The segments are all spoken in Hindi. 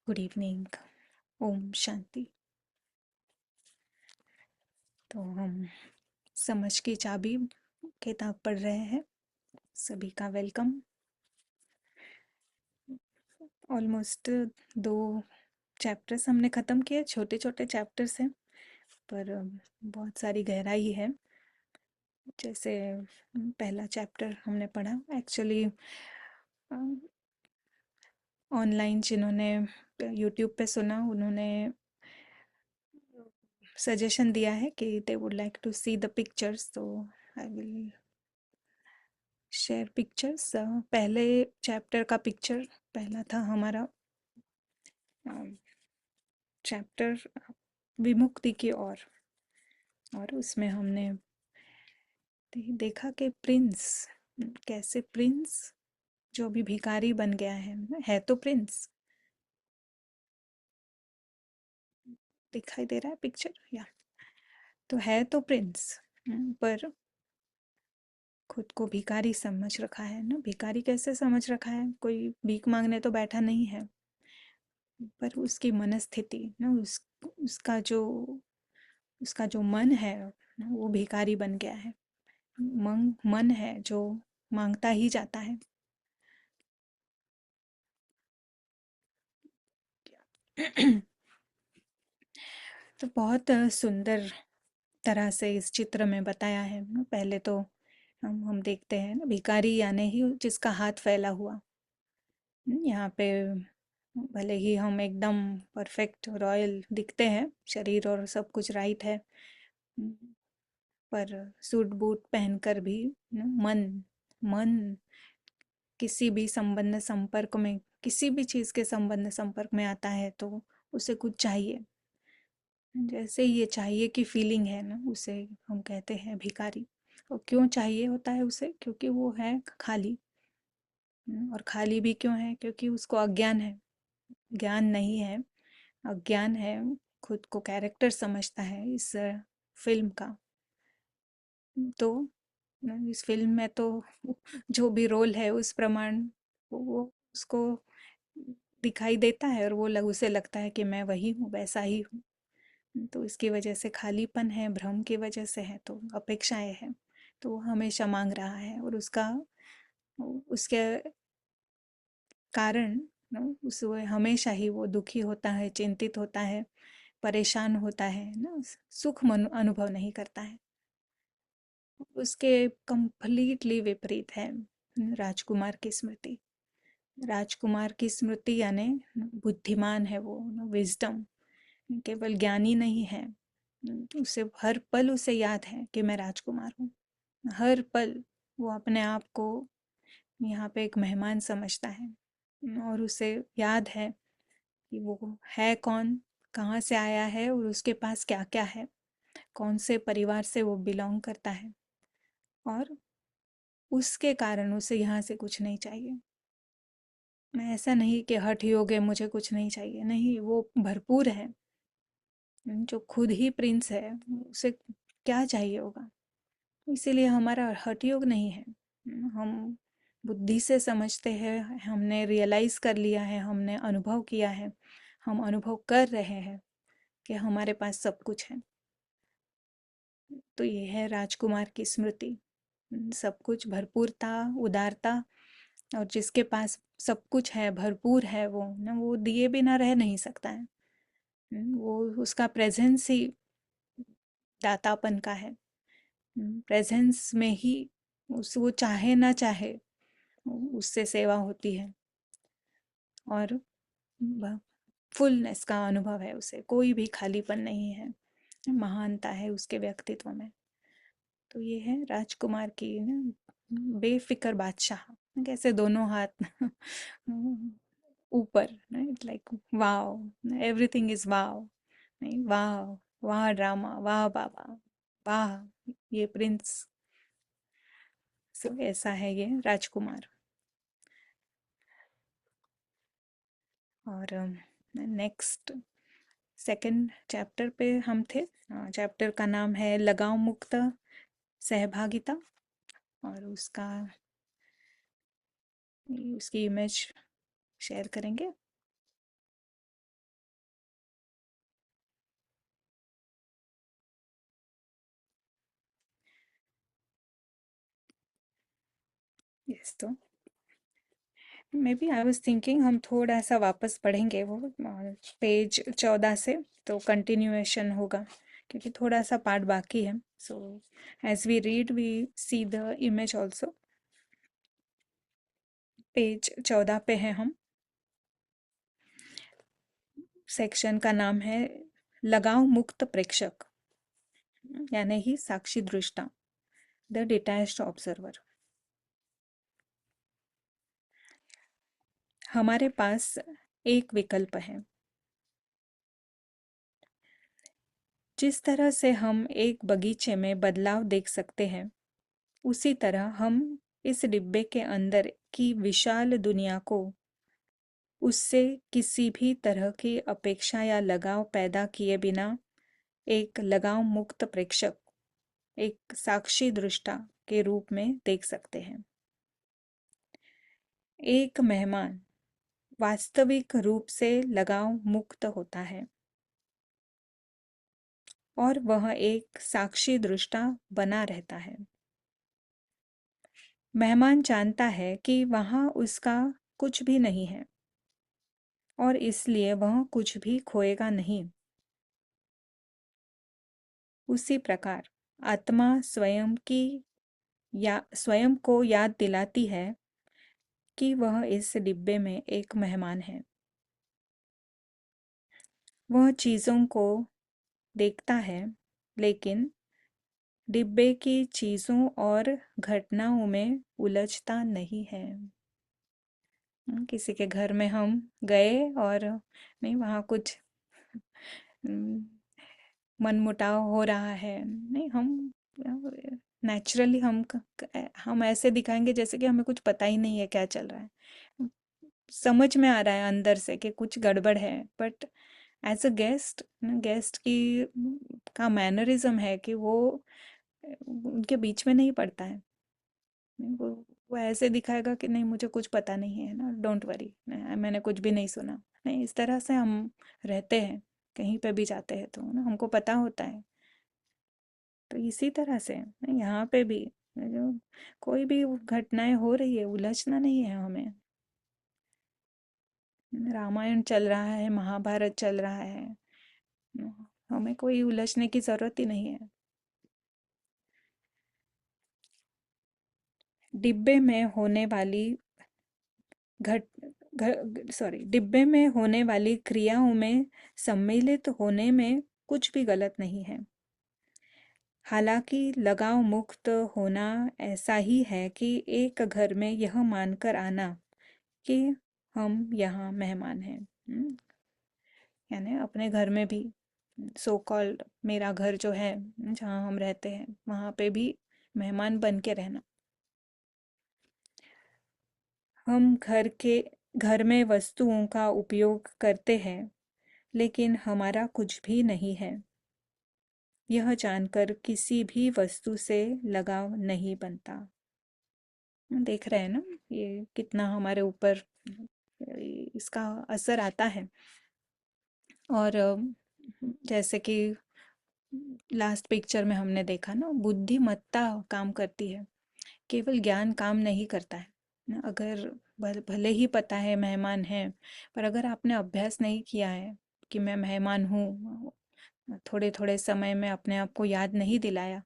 Good evening. ओम शांति। तो हम समझ की चाबी किताब पढ़ रहे हैं। सभी का वेलकम। ऑलमोस्ट दो चैप्टर्स हमने ख़त्म किए। छोटे छोटे चैप्टर्स हैं पर बहुत सारी गहराई है। जैसे पहला चैप्टर हमने पढ़ा एक्चुअली ऑनलाइन, जिन्होंने यूट्यूब पे सुना उन्होंने सजेशन दिया है कि they would like to see the pictures, तो आई विल शेयर पिक्चर्स। पहले चैप्टर का पिक्चर पहला था हमारा चैप्टर विमुक्ति की ओर। और उसमें हमने देखा कि प्रिंस कैसे प्रिंस जो अभी भिखारी बन गया है तो प्रिंस। दिखाई दे रहा है पिक्चर या? तो है तो प्रिंस, पर खुद को भिखारी समझ रखा है ना। भिखारी कैसे समझ रखा है? कोई भीख मांगने तो बैठा नहीं है, पर उसकी मनस्थिति ना, उसका जो मन है ना, वो भिखारी बन गया है। मन है जो मांगता ही जाता है। तो बहुत सुंदर तरह से इस चित्र में बताया है ना। पहले तो हम देखते हैं ना, भिखारी यानी ही जिसका हाथ फैला हुआ। यहाँ पे भले ही हम एकदम परफेक्ट रॉयल दिखते हैं, शरीर और सब कुछ राइट है, पर सूट बूट पहनकर भी मन मन किसी भी संबंध संपर्क में, किसी भी चीज़ के संबंध संपर्क में आता है तो उसे कुछ चाहिए। जैसे ये चाहिए की फीलिंग है ना, उसे हम कहते हैं भिखारी। और क्यों चाहिए होता है उसे? क्योंकि वो है खाली। और खाली भी क्यों है? क्योंकि उसको अज्ञान है, ज्ञान नहीं है, अज्ञान है। खुद को कैरेक्टर समझता है इस फिल्म का। तो इस फिल्म में तो जो भी रोल है उस प्रमाण वो उसको दिखाई देता है, और वो उसे लगता है कि मैं वही हूँ, वैसा ही हूँ। तो इसकी वजह से खालीपन है, भ्रम की वजह से है, तो अपेक्षाएं हैं। तो वो हमेशा मांग रहा है, और उसके कारण उस वो हमेशा ही वो दुखी होता है, चिंतित होता है, परेशान होता है ना, सुख अनुभव नहीं करता है। उसके कंप्लीटली विपरीत है राजकुमार की स्मृति। राजकुमार की स्मृति यानी बुद्धिमान है वो, विजडम। केवल ज्ञानी नहीं है, उसे हर पल उसे याद है कि मैं राजकुमार हूँ। हर पल वो अपने आप को यहाँ पे एक मेहमान समझता है, और उसे याद है कि वो है कौन, कहाँ से आया है, और उसके पास क्या क्या है, कौन से परिवार से वो बिलोंग करता है। और उसके कारण उसे यहाँ से कुछ नहीं चाहिए। मैं ऐसा नहीं कि हठ योग है मुझे कुछ नहीं चाहिए, नहीं, वो भरपूर है। जो खुद ही प्रिंस है उसे क्या चाहिए होगा? इसीलिए हमारा हठ योग नहीं है। हम बुद्धि से समझते हैं, हमने रियलाइज कर लिया है, हमने अनुभव किया है, हम अनुभव कर रहे हैं कि हमारे पास सब कुछ है। तो ये है राजकुमार की स्मृति। सब कुछ, भरपूरता, उदारता। और जिसके पास सब कुछ है, भरपूर है, वो ना, वो दिए बिना रह नहीं सकता है। वो उसका प्रेजेंस ही दातापन का है। प्रेजेंस में ही उस वो चाहे ना चाहे उससे सेवा होती है, और फुलनेस का अनुभव है उसे, कोई भी खालीपन नहीं है, महानता है उसके व्यक्तित्व में। तो ये है राजकुमार की ना बेफिक्र बादशाह। कैसे दोनों हाथ ऊपर, like wow, everything is wow. नहीं, वाह, वाह ड्रामा, वाह बाबा, वाह ये प्रिंस। सो ऐसा है ये राजकुमार। और नेक्स्ट सेकंड चैप्टर पे हम थे। चैप्टर का नाम है लगाव मुक्त सहभागिता। और उसकी इमेज शेयर करेंगे। यस, तो maybe I was thinking हम थोड़ा सा वापस पढ़ेंगे वो पेज 14 से, तो कंटिन्यूएशन होगा, क्योंकि थोड़ा सा पार्ट बाकी है। So as we read we see the image also. Page 14 पे हैं हम। सेक्शन का नाम है लगाव मुक्त प्रेक्षक, यानी ही साक्षी दृष्टा, द डिटैच्ड ऑब्जर्वर। हमारे पास एक विकल्प है। जिस तरह से हम एक बगीचे में बदलाव देख सकते हैं, उसी तरह हम इस डिब्बे के अंदर की विशाल दुनिया को उससे किसी भी तरह की अपेक्षा या लगाव पैदा किए बिना एक लगाव मुक्त प्रेक्षक, एक साक्षी दृष्टा के रूप में देख सकते हैं। एक मेहमान वास्तविक रूप से लगाव मुक्त होता है और वह एक साक्षी दृष्टा बना रहता है। मेहमान जानता है कि वहाँ उसका कुछ भी नहीं है और इसलिए वह कुछ भी खोएगा नहीं। उसी प्रकार आत्मा स्वयं को याद दिलाती है कि वह इस डिब्बे में एक मेहमान है। वह चीज़ों को देखता है, लेकिन डिब्बे की चीज़ों और घटनाओं में उलझता नहीं है। किसी के घर में हम गए और नहीं, वहाँ कुछ मनमुटाव हो रहा है, नहीं, हम नेचुरली हम ऐसे दिखाएंगे जैसे कि हमें कुछ पता ही नहीं है क्या चल रहा है। समझ में आ रहा है अंदर से कि कुछ गड़बड़ है, but as a guest, guest की का मैनरिज्म है कि वो उनके बीच में नहीं पड़ता है। वो ऐसे दिखाएगा कि नहीं, मुझे कुछ पता नहीं है ना, डोंट वरी, मैंने कुछ भी नहीं सुना। नहीं, इस तरह से हम रहते हैं, कहीं पे भी जाते हैं तो ना हमको पता होता है। तो इसी तरह से यहाँ पे भी जो कोई भी घटनाएं हो रही है, उलझना नहीं है हमें। रामायण चल रहा है, महाभारत चल रहा है, हमें कोई उलझने की जरूरत ही नहीं है। डिब्बे में होने वाली घट डिब्बे में होने वाली क्रियाओं में सम्मिलित होने में कुछ भी गलत नहीं है। हालांकि लगाव मुक्त होना ऐसा ही है कि एक घर में यह मानकर आना कि हम यहाँ मेहमान हैं। यानी अपने घर में भी, सो कॉल्ड मेरा घर जो है, जहाँ हम रहते हैं, वहाँ पे भी मेहमान बन के रहना। हम घर में वस्तुओं का उपयोग करते हैं, लेकिन हमारा कुछ भी नहीं है। यह जानकर किसी भी वस्तु से लगाव नहीं बनता। देख रहे हैं ना ये कितना हमारे ऊपर इसका असर आता है। और जैसे कि लास्ट पिक्चर में हमने देखा ना, बुद्धिमत्ता काम करती है, केवल ज्ञान काम नहीं करता है ना। अगर भले ही पता है मेहमान है, पर अगर आपने अभ्यास नहीं किया है कि मैं मेहमान हूँ, थोड़े थोड़े समय में अपने आप को याद नहीं दिलाया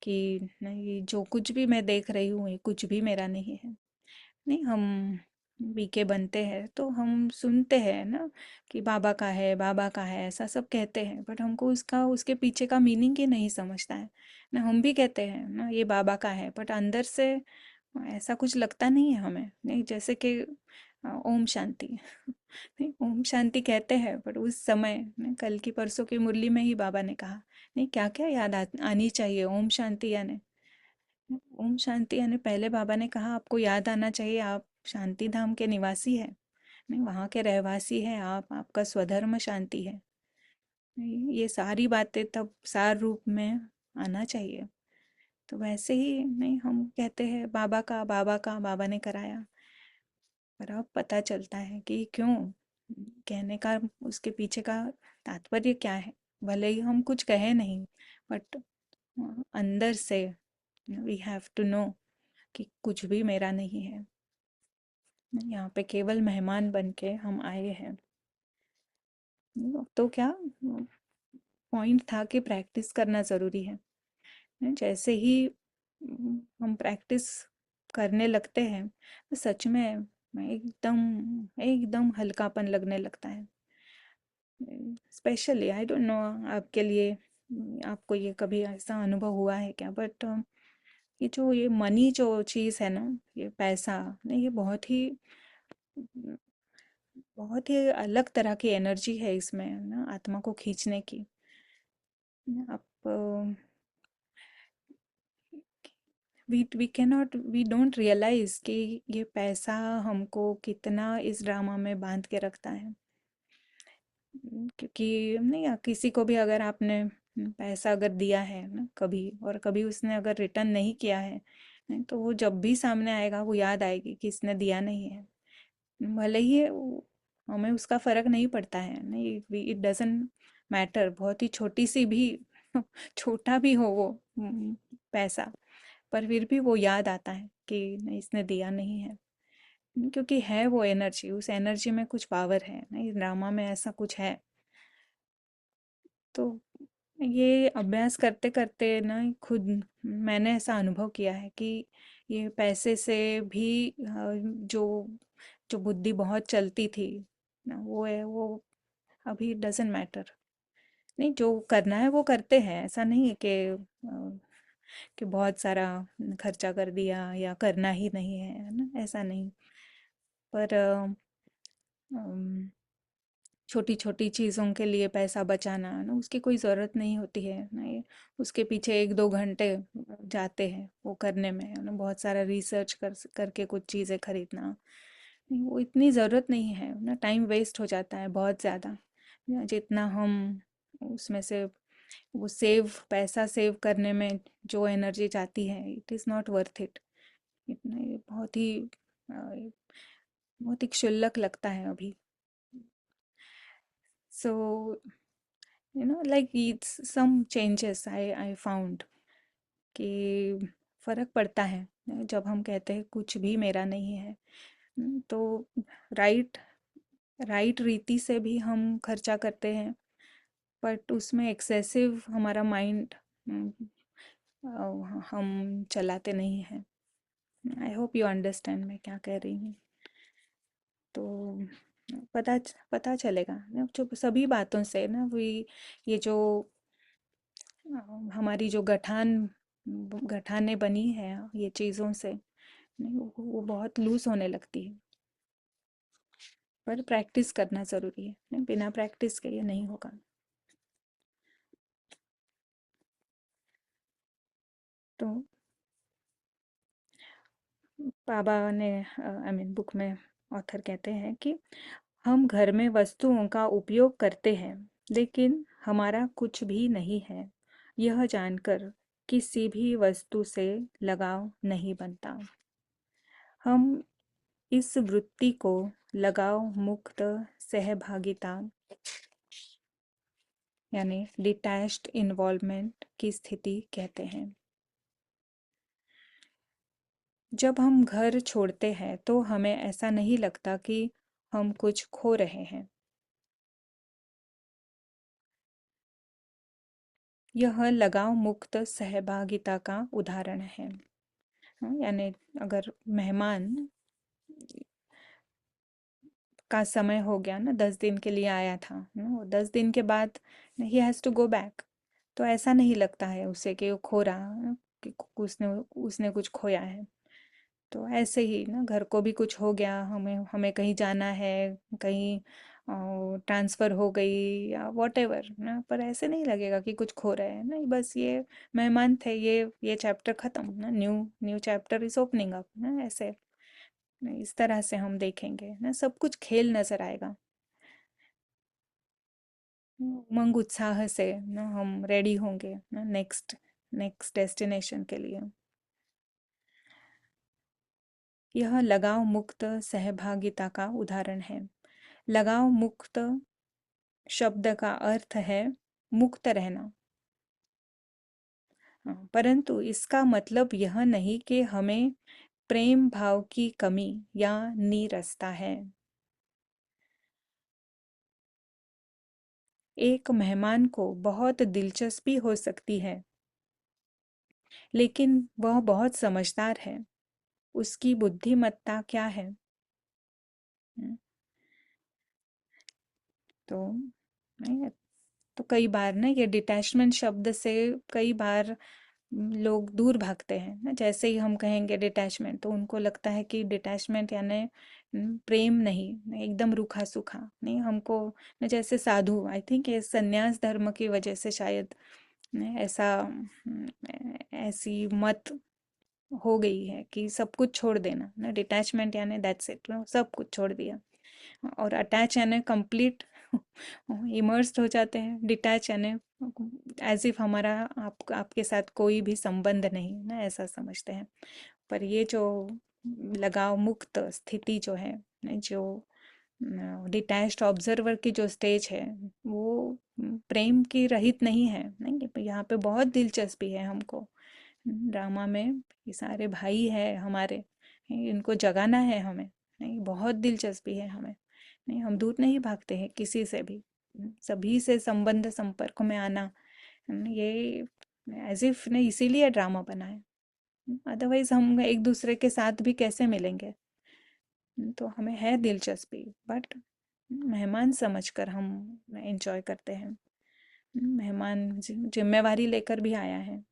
कि नहीं, जो कुछ भी मैं देख रही हूँ ये कुछ भी मेरा नहीं है। नहीं, हम बीके बनते हैं तो हम सुनते हैं ना कि बाबा का है, बाबा का है, ऐसा सब कहते हैं, बट हमको उसका उसके पीछे का मीनिंग ही नहीं समझता है ना। हम भी कहते हैं ना ये बाबा का है, बट अंदर से ऐसा कुछ लगता नहीं है हमें। नहीं, जैसे कि ओम शांति नहीं, ओम शांति कहते हैं, बट उस समय नहीं, कल की परसों की मुरली में ही बाबा ने कहा नहीं, क्या क्या याद आनी चाहिए ओम शांति यानी। ओम शांति यानी पहले बाबा ने कहा आपको याद आना चाहिए आप शांति धाम के निवासी है, नहीं, वहाँ के रहवासी हैं आप, आपका स्वधर्म शांति है। ये सारी बातें तब सार रूप में आना चाहिए। तो वैसे ही नहीं, हम कहते हैं बाबा का बाबा ने कराया, पर अब पता चलता है कि क्यों कहने का, उसके पीछे का तात्पर्य क्या है। भले ही हम कुछ कहे नहीं, बट अंदर से वी हैव टू नो कि कुछ भी मेरा नहीं है। यहाँ पे केवल मेहमान बन के हम आए हैं। तो क्या पॉइंट था कि प्रैक्टिस करना ज़रूरी है। जैसे ही हम प्रैक्टिस करने लगते हैं तो सच में एकदम एकदम हल्कापन लगने लगता है। स्पेशली आई डोंट नो आपके लिए, आपको ये कभी ऐसा अनुभव हुआ है क्या, बट ये जो ये मनी जो चीज़ है ना, ये पैसा नहीं, ये बहुत ही अलग तरह की एनर्जी है इसमें ना, आत्मा को खींचने की। आप we can not, we don't realise कि ये पैसा हमको कितना इस ड्रामा में बांध के रखता है। क्योंकि नहीं, किसी को भी अगर आपने पैसा अगर दिया है ना कभी, और कभी उसने अगर रिटर्न नहीं किया है, नहीं, तो वो जब भी सामने आएगा वो याद आएगी कि इसने दिया नहीं है। भले ही हमें उसका फर्क नहीं पड़ता है, नहीं, इट डजंट मैटर, बहुत ही छोटी सी भी छोटा भी हो वो पैसा, पर फिर भी वो याद आता है कि नहीं, इसने दिया नहीं है। क्योंकि है वो एनर्जी, उस एनर्जी में कुछ पावर है, नहीं, ड्रामा में ऐसा कुछ है। तो ये अभ्यास करते करते ना खुद मैंने ऐसा अनुभव किया है कि ये पैसे से भी जो जो बुद्धि बहुत चलती थी ना, वो है वो अभी डजंट मैटर। नहीं, जो करना है वो करते हैं, ऐसा नहीं है कि बहुत सारा खर्चा कर दिया या करना ही नहीं है ना, ऐसा नहीं। पर छोटी छोटी चीज़ों के लिए पैसा बचाना ना, उसकी कोई ज़रूरत नहीं होती है ना, ये उसके पीछे 1-2 घंटे जाते हैं वो करने में ना, बहुत सारा रिसर्च करके कुछ चीज़ें खरीदना, नहीं, वो इतनी ज़रूरत नहीं है ना, टाइम वेस्ट हो जाता है बहुत ज़्यादा। जितना हम उसमें से वो पैसा सेव करने में जो एनर्जी जाती है, it is not worth it. इतना ये बहुत ही क्षुल्लक लगता है अभी। सो like it's some changes I found कि फर्क पड़ता है जब हम कहते हैं कुछ भी मेरा नहीं है। तो राइट राइट रीति से भी हम खर्चा करते हैं, बट उसमें एक्सेसिव हमारा माइंड हम चलाते नहीं हैं। आई होप यू अंडरस्टैंड मैं क्या कह रही हूँ। तो पता चलेगा ना, जो सभी बातों से ना, वही ये जो हमारी जो गठाने बनी है ये चीज़ों से, नहीं, वो बहुत लूज होने लगती है। पर प्रैक्टिस करना ज़रूरी है, नहीं, बिना प्रैक्टिस के ये नहीं होगा। तो बाबा ने आई मीन बुक में ऑथर कहते हैं कि हम घर में वस्तुओं का उपयोग करते हैं, लेकिन हमारा कुछ भी नहीं है, यह जानकर किसी भी वस्तु से लगाव नहीं बनता। हम इस वृत्ति को लगाव मुक्त सहभागिता यानी डिटैच्ड इन्वॉल्वमेंट की स्थिति कहते हैं। जब हम घर छोड़ते हैं तो हमें ऐसा नहीं लगता कि हम कुछ खो रहे हैं। यह लगाव मुक्त सहभागिता का उदाहरण है। यानी अगर मेहमान का समय हो गया ना, 10 दिन के लिए आया था ना, वो 10 दिन के बाद ही हैज़ टू गो बैक, तो ऐसा नहीं लगता है उसे कि वो खो रहा है, कि उसने उसने कुछ खोया है। तो ऐसे ही ना घर को भी कुछ हो गया, हमें हमें कहीं जाना है, कहीं ट्रांसफ़र हो गई या वॉटेवर ना, पर ऐसे नहीं लगेगा कि कुछ खो रहा है, नहीं, बस ये मेहमान थे, ये चैप्टर ख़त्म ना, new new chapter is opening up ना, ऐसे इस तरह से हम देखेंगे ना, सब कुछ खेल नज़र आएगा। उमंग उत्साह से ना हम रेडी होंगे ना नेक्स्ट नेक्स्ट डेस्टिनेशन के लिए। यह लगाव मुक्त सहभागिता का उदाहरण है। लगाव मुक्त शब्द का अर्थ है मुक्त रहना। परंतु इसका मतलब यह नहीं कि हमें प्रेम भाव की कमी या नीरसता है। एक मेहमान को बहुत दिलचस्पी हो सकती है, लेकिन वह बहुत समझदार है। उसकी बुद्धिमत्ता क्या है? हम्म, तो नहीं, तो कई बार ना ये डिटैचमेंट शब्द से कई बार लोग दूर भागते हैं ना। जैसे ही हम कहेंगे डिटैचमेंट तो उनको लगता है कि डिटैचमेंट यानी प्रेम नहीं, एकदम रूखा सूखा नहीं हमको ना। जैसे साधु, आई थिंक ये संन्यास धर्म की वजह से शायद ऐसा ऐसी मत हो गई है कि सब कुछ छोड़ देना ना। डिटैचमेंट यानी दैट्स इट, सब कुछ छोड़ दिया। और अटैच यानी कंप्लीट इमर्स्ड हो जाते हैं। डिटैच यानी एज इफ हमारा आपके साथ कोई भी संबंध नहीं ना, ऐसा समझते हैं। पर ये जो लगाव मुक्त स्थिति जो है, जो डिटैच्ड ऑब्जर्वर की जो स्टेज है, वो प्रेम की रहित नहीं है। नहीं, यहाँ पे बहुत दिलचस्पी है हमको ड्रामा में। ये सारे भाई है हमारे, इनको जगाना है हमें। नहीं, बहुत दिलचस्पी है हमें। नहीं, हम दूर नहीं भागते हैं किसी से भी। सभी से संबंध संपर्क में आना, ये एज इफ ने इसीलिए ड्रामा बना है। अदरवाइज हम एक दूसरे के साथ भी कैसे मिलेंगे? तो हमें है दिलचस्पी, बट मेहमान समझकर हम एंजॉय करते हैं। मेहमान जिम्मेवारी लेकर भी आया है।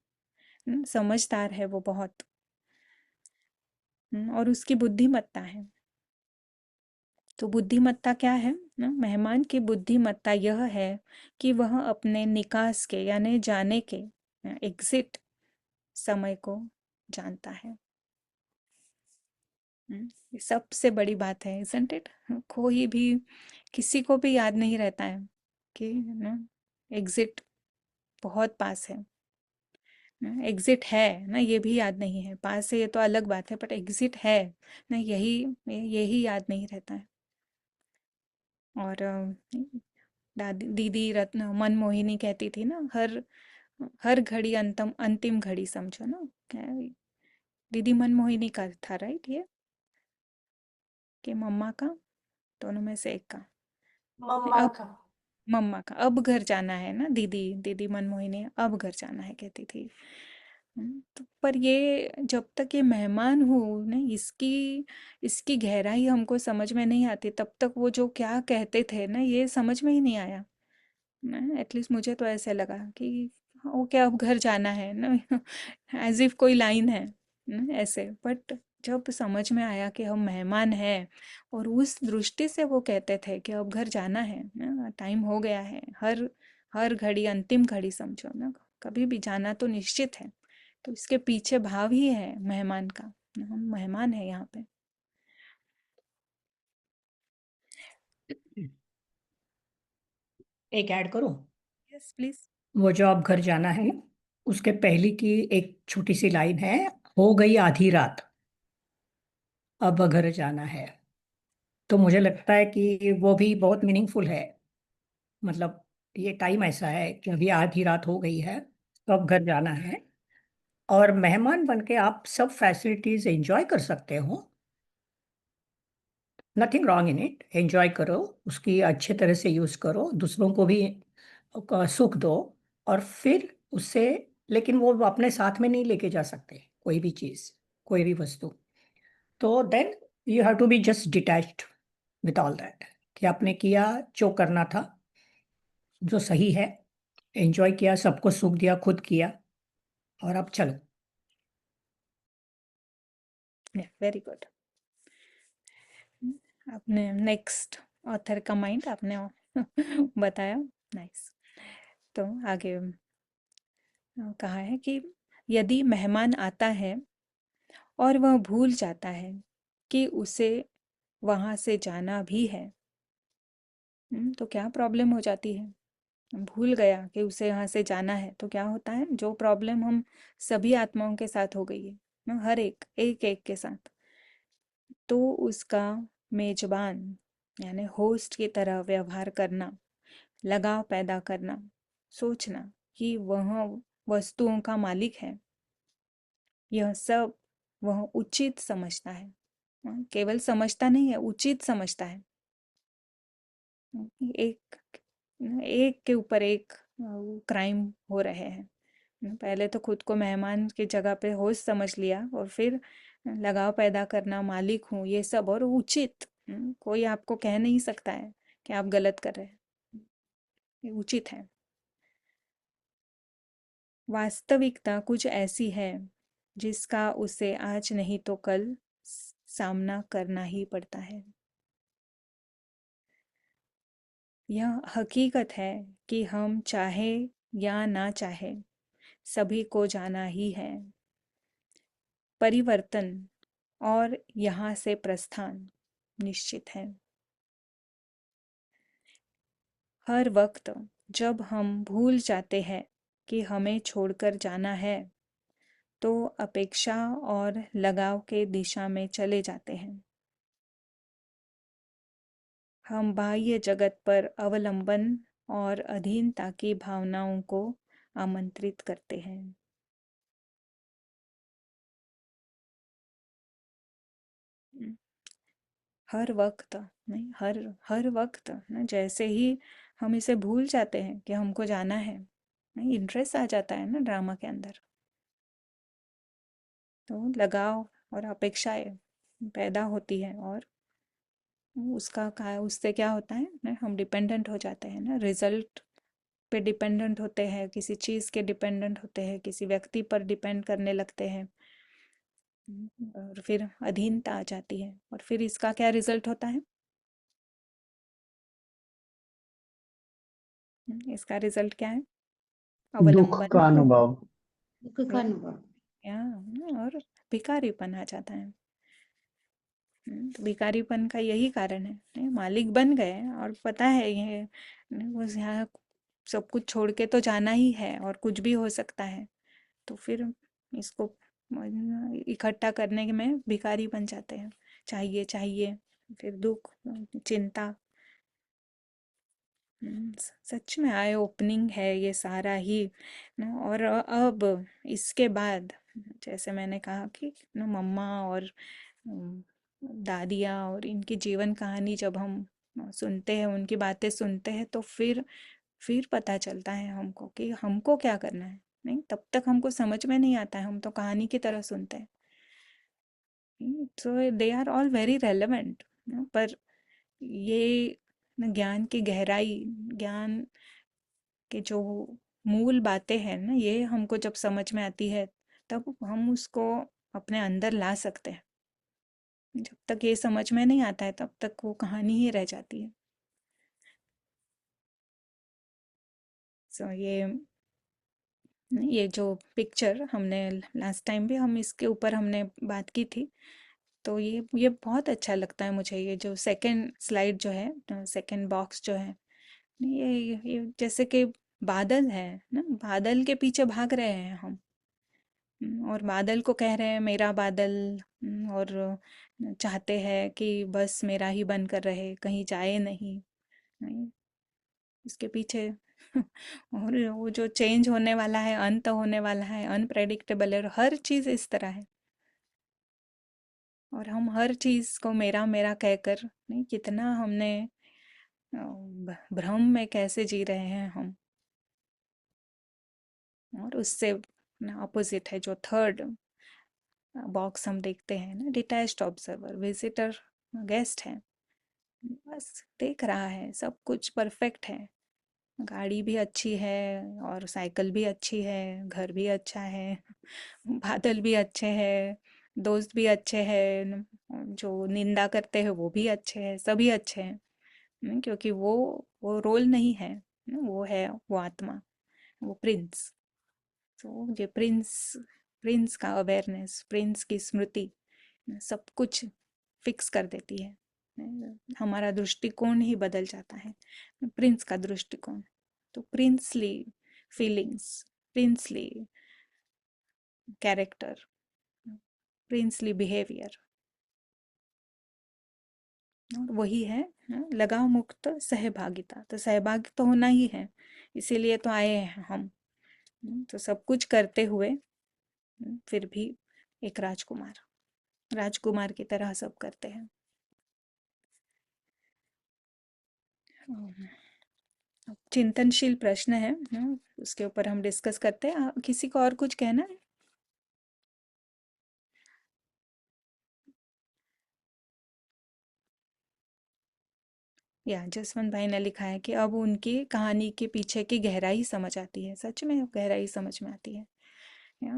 समझदार है वो बहुत। और उसकी बुद्धिमत्ता है। तो बुद्धिमत्ता क्या है ना? मेहमान की बुद्धिमत्ता यह है कि वह अपने निकास के यानी जाने के एग्जिट समय को जानता है। ये सबसे बड़ी बात है, isn't it? कोई भी किसी को भी याद नहीं रहता है कि ना एग्जिट बहुत पास है। एग्जिट है ना, ये भी याद नहीं है। पास है ये तो अलग बात है, बट एग्जिट है ना, यही यही याद नहीं रहता है। और दादी दीदी रत्न मनमोहिनी कहती थी ना, हर हर घड़ी अंतम अंतिम घड़ी समझो ना। क्या दीदी मनमोहिनी का था राइट ये, कि मम्मा का, दोनों में से एक का। नहीं, मम्मा अब का। मम्मा का अब घर जाना है ना। दीदी दीदी मनमोहिनी अब घर जाना है कहती थी। तो पर ये जब तक ये मेहमान हो ना, इसकी इसकी गहराई हमको समझ में नहीं आती, तब तक वो जो क्या कहते थे ना, ये समझ में ही नहीं आया ना। एटलीस्ट मुझे तो ऐसे लगा कि ओके अब घर जाना है ना, एज इफ कोई लाइन है ना, ऐसे। बट जब समझ में आया कि हम मेहमान हैं, और उस दृष्टि से वो कहते थे कि अब घर जाना है ना, टाइम हो गया है, हर हर घड़ी अंतिम घड़ी समझो ना, कभी भी जाना तो निश्चित है। तो इसके पीछे भाव ही है मेहमान का, हम मेहमान है यहाँ पे। एक ऐड करूं? Yes please. वो जो आप घर जाना है ना, उसके पहले की एक छोटी सी लाइन है, हो गई आधी रात, अब घर जाना है। तो मुझे लगता है कि वो भी बहुत मीनिंगफुल है। मतलब ये टाइम ऐसा है कि अभी आधी रात हो गई है, तो अब घर जाना है। और मेहमान बन के आप सब फैसिलिटीज एंजॉय कर सकते हो। Nothing wrong in it, enjoy करो, उसकी अच्छे तरह से यूज करो, दूसरों को भी सुख दो। और फिर उससे, लेकिन वो अपने साथ में नहीं लेके जा सकते कोई भी चीज, कोई भी वस्तु। तो then you have to be just detached with all that, कि आपने किया जो करना था, जो सही है, एंजॉय किया, सबको सुख दिया, खुद किया, और अब चलो। Very good. आपने नेक्स्ट ऑथर का माइंड आपने बताया। नाइस। तो आगे कहा है कि यदि मेहमान आता है और वह भूल जाता है कि उसे वहां से जाना भी है, तो क्या प्रॉब्लम हो जाती है? भूल गया कि उसे यहाँ से जाना है, तो क्या होता है? जो प्रॉब्लम हम सभी आत्माओं के साथ हो गई है ना, हर एक एक एक के साथ, तो उसका मेजबान यानी होस्ट की तरह व्यवहार करना, लगाव पैदा करना, सोचना कि वह वस्तुओं का मालिक है, यह सब वह उचित समझता है। केवल समझता नहीं है, उचित समझता है। एक एक के ऊपर एक क्राइम हो रहे हैं। पहले तो खुद को मेहमान की जगह पे होस्ट समझ लिया, और फिर लगाव पैदा करना, मालिक हूँ ये सब, और उचित। कोई आपको कह नहीं सकता है कि आप गलत कर रहे हैं, ये उचित है। वास्तविकता कुछ ऐसी है जिसका उसे आज नहीं तो कल सामना करना ही पड़ता है। यह हकीकत है कि हम चाहे या ना चाहे सभी को जाना ही है। परिवर्तन और यहाँ से प्रस्थान निश्चित है। हर वक्त जब हम भूल जाते हैं कि हमें छोड़कर जाना है, तो अपेक्षा और लगाव के दिशा में चले जाते हैं। हम बाह्य जगत पर अवलंबन और अधीनता की भावनाओं को आमंत्रित करते हैं। हर वक्त नहीं, हर हर वक्त ना, जैसे ही हम इसे भूल जाते हैं कि हमको जाना है, नहीं, इंटरेस्ट आ जाता है ना ड्रामा के अंदर, तो लगाव और अपेक्षाएं पैदा होती है, और उससे क्या होता है ना, हम डिपेंडेंट हो जाते हैं ना, रिजल्ट पे डिपेंडेंट होते हैं, किसी चीज़ के डिपेंडेंट होते हैं, किसी व्यक्ति पर डिपेंड करने लगते हैं। और फिर अधीनता आ जाती है, और फिर इसका क्या रिजल्ट होता है? इसका रिजल्ट क्या है? दुख अवलंबन। का अनुभव। दुख का या अनुभव। या और भिखारीपन आ जाता है। तो भिखारीपन का यही कारण है, नहीं, मालिक बन गए और पता है ये, बस यहाँ सब कुछ छोड़ के तो जाना ही है, और कुछ भी हो सकता है, तो फिर इसको इकट्ठा करने में भिखारी बन जाते हैं। चाहिए चाहिए, फिर दुख, चिंता। सच में आई ओपनिंग है ये सारा ही ना। और अब इसके बाद, जैसे मैंने कहा कि ना, मम्मा और अम, दादियाँ और इनकी जीवन कहानी जब हम सुनते हैं, उनकी बातें सुनते हैं, तो फिर पता चलता है हमको कि हमको क्या करना है। नहीं, तब तक हमको समझ में नहीं आता है, हम तो कहानी की तरह सुनते हैं। So they are all very relevant, पर ये न, ज्ञान की गहराई, ज्ञान के जो मूल बातें हैं ना, ये हमको जब समझ में आती है, तब हम उसको अपने अंदर ला सकते हैं। जब तक ये समझ में नहीं आता है, तब तक वो कहानी ही रह जाती है। सो ये जो पिक्चर हमने लास्ट टाइम भी हम इसके ऊपर हमने बात की थी, तो ये बहुत अच्छा लगता है मुझे। ये जो सेकंड स्लाइड जो है, सेकंड बॉक्स जो है, ये जैसे कि बादल है ना, बादल के पीछे भाग रहे हैं हम। और बादल को कह रहे हैं मेरा बादल। और चाहते हैं कि बस मेरा ही बनकर रहे, कहीं जाए नहीं। नहीं, इसके पीछे और वो जो चेंज होने वाला है, अंत होने वाला है, अनप्रेडिक्टेबल है, और हर चीज़ इस तरह है। और हम हर चीज़ को मेरा मेरा कहकर, नहीं, कितना हमने भ्रम में कैसे जी रहे हैं हम। और उससे अपोजिट है जो थर्ड बॉक्स हम देखते हैं ना, डिटैच्ड ऑब्जर्वर, विजिटर, गेस्ट है, बस देख रहा है, सब कुछ परफेक्ट है। गाड़ी भी अच्छी है, और साइकिल भी अच्छी है, घर भी अच्छा है, बादल भी अच्छे हैं, दोस्त भी अच्छे हैं, जो निंदा करते हैं वो भी अच्छे हैं, सभी अच्छे हैं। क्योंकि वो रोल नहीं है, वो है वो आत्मा, वो प्रिंस। तो ये प्रिंस, प्रिंस का अवेयरनेस, प्रिंस की स्मृति सब कुछ फिक्स कर देती है। हमारा दृष्टिकोण ही बदल जाता है, प्रिंस का दृष्टिकोण। तो princely feelings, princely character, princely behaviour, और वही है लगाव मुक्त सहभागिता। तो सहभागी तो होना ही है, इसीलिए तो आए हैं हम। तो सब कुछ करते हुए फिर भी एक राजकुमार। राजकुमार की तरह सब करते हैं। चिंतनशील प्रश्न है उसके ऊपर हम डिस्कस करते हैं। किसी को और कुछ कहना है? या जसवंत भाई ने लिखा है कि अब उनकी कहानी के पीछे की गहराई समझ आती है। सच में गहराई समझ में आती है। या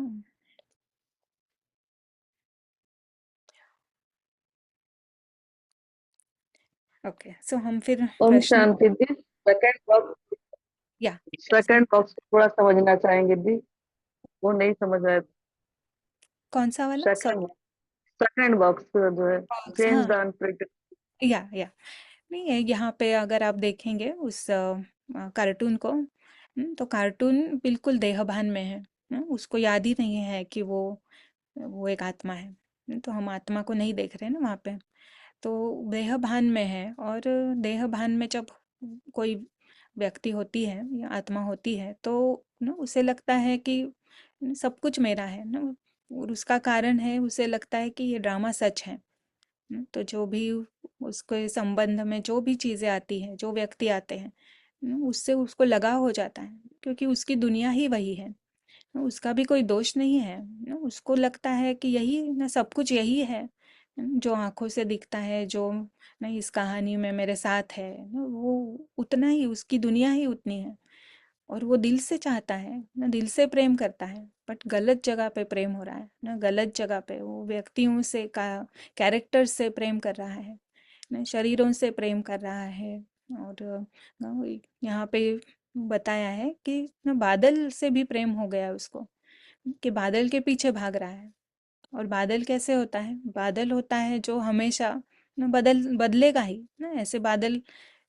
ओके, सो हम फिर ओम प्रश्न। शांति दी। या सेकंड बॉक्स थोड़ा समझना चाहेंगे दी, वो नहीं समझ रहे। कौन सा वाला? Second sorry. सेकंड बॉक्स जो है, बॉक्स, जेम्स हाँ। दान प्रिंट। या नहीं है यहाँ पे, अगर आप देखेंगे उस कार्टून को, तो कार्टून बिल्कुल देहभान में है। उसको याद ही नहीं है कि वो एक आत्मा है। तो हम आत्मा को नहीं देख रहे हैं ना वहाँ पे। तो देह भान में है, और देह भान में जब कोई व्यक्ति होती है या आत्मा होती है, तो ना उसे लगता है कि सब कुछ मेरा है ना। और उसका कारण है, उसे लगता है कि ये ड्रामा सच है। तो जो भी उसके संबंध में जो भी चीज़ें आती हैं, जो व्यक्ति आते हैं, उससे उसको लगाव हो जाता है, क्योंकि उसकी दुनिया ही वही है। उसका भी कोई दोष नहीं है ना। उसको लगता है कि यही ना, सब कुछ यही है जो आंखों से दिखता है, जो नहीं इस कहानी में मेरे साथ है ना, वो उतना ही, उसकी दुनिया ही उतनी है। और वो दिल से चाहता है ना, दिल से प्रेम करता है, बट गलत जगह पे प्रेम हो रहा है ना। गलत जगह पे वो व्यक्तियों से का कैरेक्टर से प्रेम कर रहा है ना, शरीरों से प्रेम कर रहा है। और यहाँ पे बताया है कि ना बादल से भी प्रेम हो गया उसको, कि बादल के पीछे भाग रहा है। और बादल कैसे होता है? बादल होता है जो हमेशा ना बदलेगा ही ना। ऐसे बादल,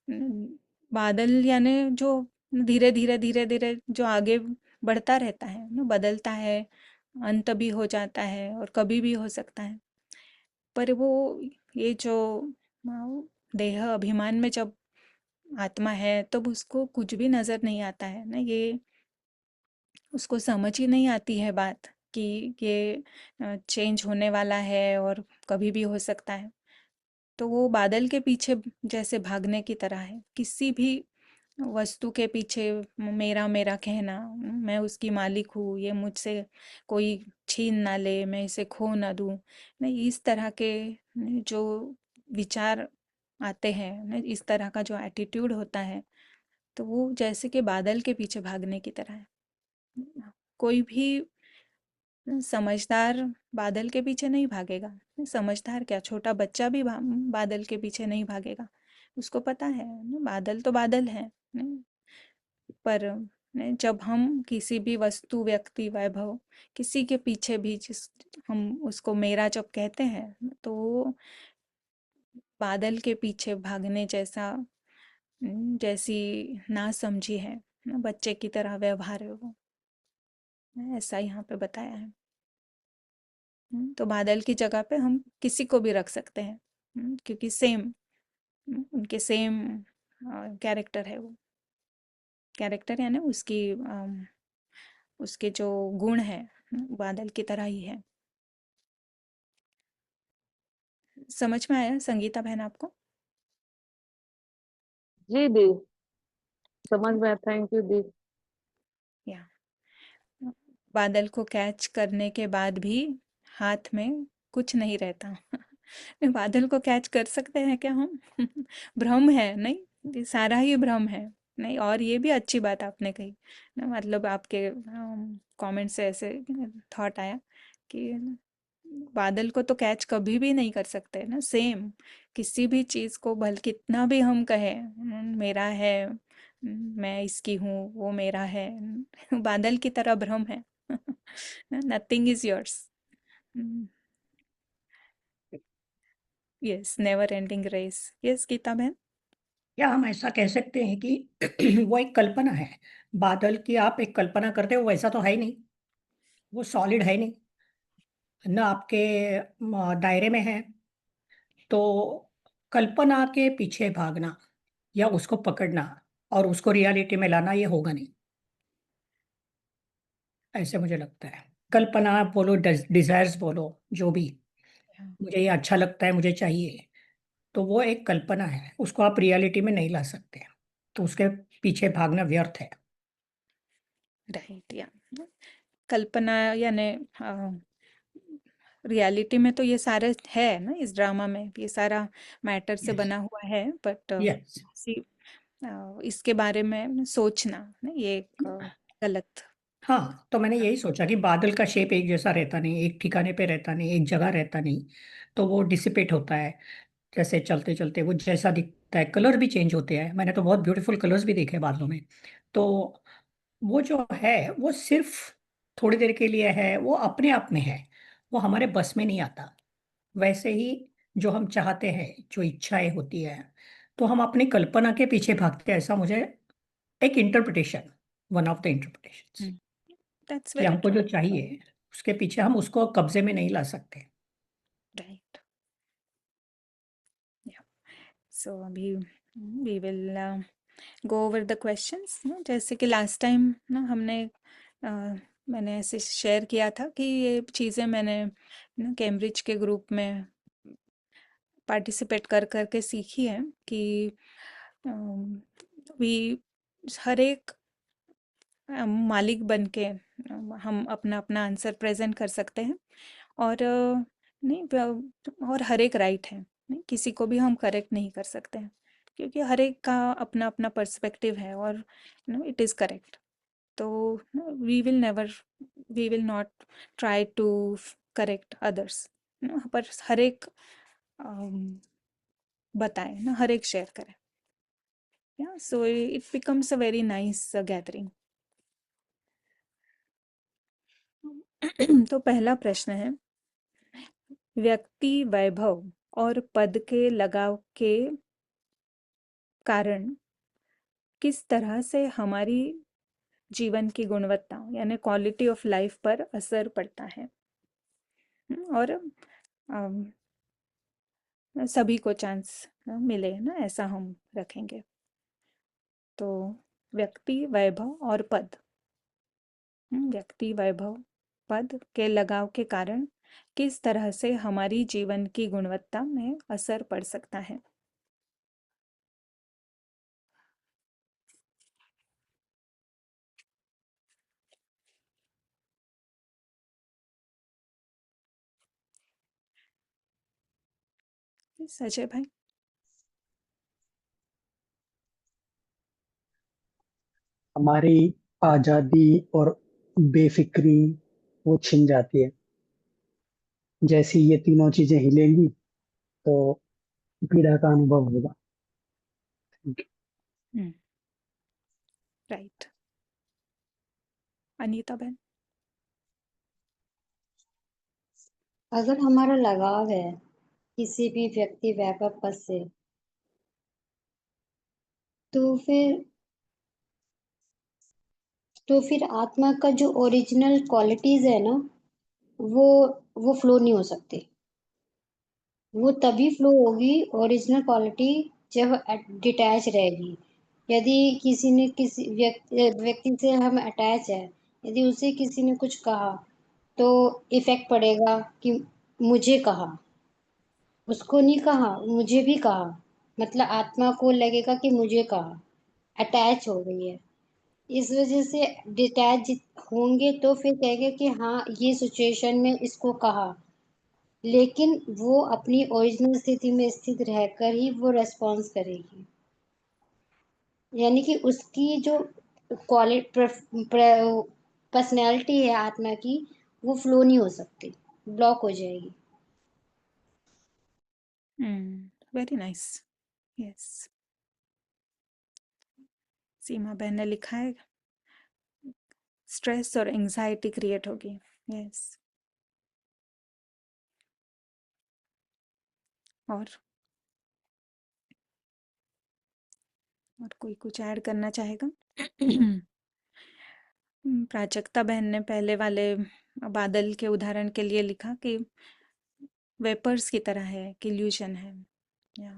न, बादल यानी जो धीरे धीरे धीरे धीरे जो आगे बढ़ता रहता है ना, बदलता है, अंत भी हो जाता है और कभी भी हो सकता है। पर वो ये जो देह अभिमान में जब आत्मा है, तब उसको कुछ भी नजर नहीं आता है ना। ये उसको समझ ही नहीं आती है बात, कि ये चेंज होने वाला है और कभी भी हो सकता है। तो वो बादल के पीछे जैसे भागने की तरह है, किसी भी वस्तु के पीछे मेरा मेरा कहना, मैं उसकी मालिक हूँ, ये मुझसे कोई छीन ना ले, मैं इसे खो ना दूँ। नहीं, इस तरह के जो विचार आते हैं ना, इस तरह का जो एटीट्यूड होता है, तो वो जैसे कि बादल के पीछे भागने की तरह है। कोई भी समझदार बादल के पीछे नहीं भागेगा। समझदार क्या, छोटा बच्चा भी बादल के पीछे नहीं भागेगा। उसको पता है ना, बादल तो बादल है न। पर जब हम किसी भी वस्तु, व्यक्ति, वैभव, किसी के पीछे भी जिस हम उसको मेरा जब कहते हैं, तो वो बादल के पीछे भागने जैसा, जैसी ना समझी है न, बच्चे की तरह व्यवहार है वो। ऐसा यहाँ पे बताया है। तो बादल की जगह पे हम किसी को भी रख सकते हैं। क्योंकि सेम, उनके सेम कैरेक्टर है वो। कैरेक्टर यानी उसकी उसके जो गुण है, बादल की तरह ही है। समझ में आया संगीता बहन आपको? जी दी, समझ में, थैंक यू दी। या बादल को कैच करने के बाद भी हाथ में कुछ नहीं रहता। नहीं, बादल को कैच कर सकते हैं क्या हम? भ्रम है नहीं, ये सारा ही भ्रम है। नहीं, और ये भी अच्छी बात आपने कही ना, मतलब आपके कमेंट से ऐसे थॉट आया कि बादल को तो कैच कभी भी नहीं कर सकते ना। सेम किसी भी चीज को भल कितना भी हम कहें, मेरा है, मैं इसकी हूँ, वो मेरा है, बादल की तरह भ्रम है। Nothing is yours. Yes, never ending race. Yes Geeta बहन। या हम ऐसा कह सकते हैं कि वो एक कल्पना है। बादल की आप एक कल्पना करते हो, वैसा तो है ही नहीं। वो सॉलिड है नहीं ना, आपके दायरे में है। तो कल्पना के पीछे भागना या उसको पकड़ना और उसको रियलिटी में लाना, ये होगा नहीं, ऐसे मुझे लगता है। कल्पना बोलो, डिजायर्स बोलो, जो भी, या मुझे ये अच्छा लगता है, मुझे चाहिए, तो वो एक कल्पना है, उसको आप रियलिटी में नहीं ला सकते, तो उसके पीछे भागना व्यर्थ है। राइट या कल्पना यानी रियलिटी में तो ये सारे है ना, इस ड्रामा में ये सारा मैटर से यस। बना हुआ है, बट यस। इसके बारे में सोचना ना ये एक गलत। हाँ, तो मैंने यही सोचा कि बादल का शेप एक जैसा रहता नहीं, एक ठिकाने पे रहता नहीं, एक जगह रहता नहीं, तो वो डिसिपेट होता है। जैसे चलते चलते वो जैसा दिखता है, कलर भी चेंज होते हैं, मैंने तो बहुत ब्यूटीफुल कलर्स भी देखे हैं बादलों में। तो वो जो है वो सिर्फ थोड़ी देर के लिए है, वो अपने आप में है, वो हमारे बस में नहीं आता। वैसे ही जो हम चाहते हैं, जो इच्छाएं होती है, तो हम अपनी कल्पना के पीछे भागते हैं, ऐसा मुझे एक interpretation, one of the interpretations, that's कि वेरी हमको ट्रू। जो चाहिए उसके पीछे हम उसको कब्जे में नहीं ला सकते। राइट या सो अभी we will go over the questions ना, जैसे कि लास्ट टाइम ना हमने मैंने ऐसे शेयर किया था कि ये चीज़ें मैंने ना कैम्ब्रिज के ग्रुप में पार्टिसिपेट कर करके सीखी है कि वी हर एक मालिक बन के हम अपना अपना आंसर प्रेजेंट कर सकते हैं, और नहीं और हर एक राइट है, नहीं किसी को भी हम करेक्ट नहीं कर सकते हैं, क्योंकि हर एक का अपना अपना पर्सपेक्टिव है, और इट इज़ करेक्ट। तो we will never, we will not try to correct others, पर हर एक बताएं ना, हर एक शेयर करें। या so it becomes a very nice gathering. तो पहला प्रश्न है, व्यक्ति वैभव और पद के लगाव के कारण किस तरह से हमारी जीवन की गुणवत्ता यानी क्वालिटी ऑफ लाइफ पर असर पड़ता है। और सभी को चांस मिले ना, ऐसा हम रखेंगे। तो व्यक्ति वैभव और पद, व्यक्ति वैभव पद के लगाव के कारण किस तरह से हमारी जीवन की गुणवत्ता में असर पड़ सकता है। अजय भाई। हमारी आजादी और बेफिक्री वो छिन जाती है। जैसी ये तीनों चीजें हिलेंगी तो पीड़ा का अनुभव होगा। राइट। अनीता बहन। अगर हमारा लगाव है किसी भी व्यक्ति वैभव पद से, तो फिर आत्मा का जो ओरिजिनल क्वालिटीज है ना, वो वो फ्लो नहीं हो सकती। वो तभी फ्लो होगी ओरिजिनल क्वालिटी जब डिटैच रहेगी। यदि किसी व्यक्ति से हम अटैच है, यदि उसे किसी ने कुछ कहा, तो इफेक्ट पड़ेगा कि मुझे कहा, उसको नहीं कहा मुझे भी कहा, मतलब आत्मा को लगेगा कि मुझे कहा, अटैच हो गई है। इस वजह से डिटैच होंगे तो फिर कहेंगे कि हाँ ये सिचुएशन में इसको कहा, लेकिन वो अपनी ओरिजिनल स्थिति में स्थित रहकर ही वो रेस्पॉन्स करेगी। यानी कि उसकी जो क्वालिटी पर्सनैलिटी है आत्मा की, वो फ्लो नहीं हो सकती, ब्लॉक हो जाएगी। Very nice. यस। सीमा बहन ने लिखा है, स्ट्रेस और एंजाइटी क्रिएट होगी। यस। और कोई कुछ ऐड करना चाहेगा? प्राजक्ता बहन ने पहले वाले बादल के उदाहरण के लिए लिखा कि वेपर्स की तरह है, कि इल्यूशन है। या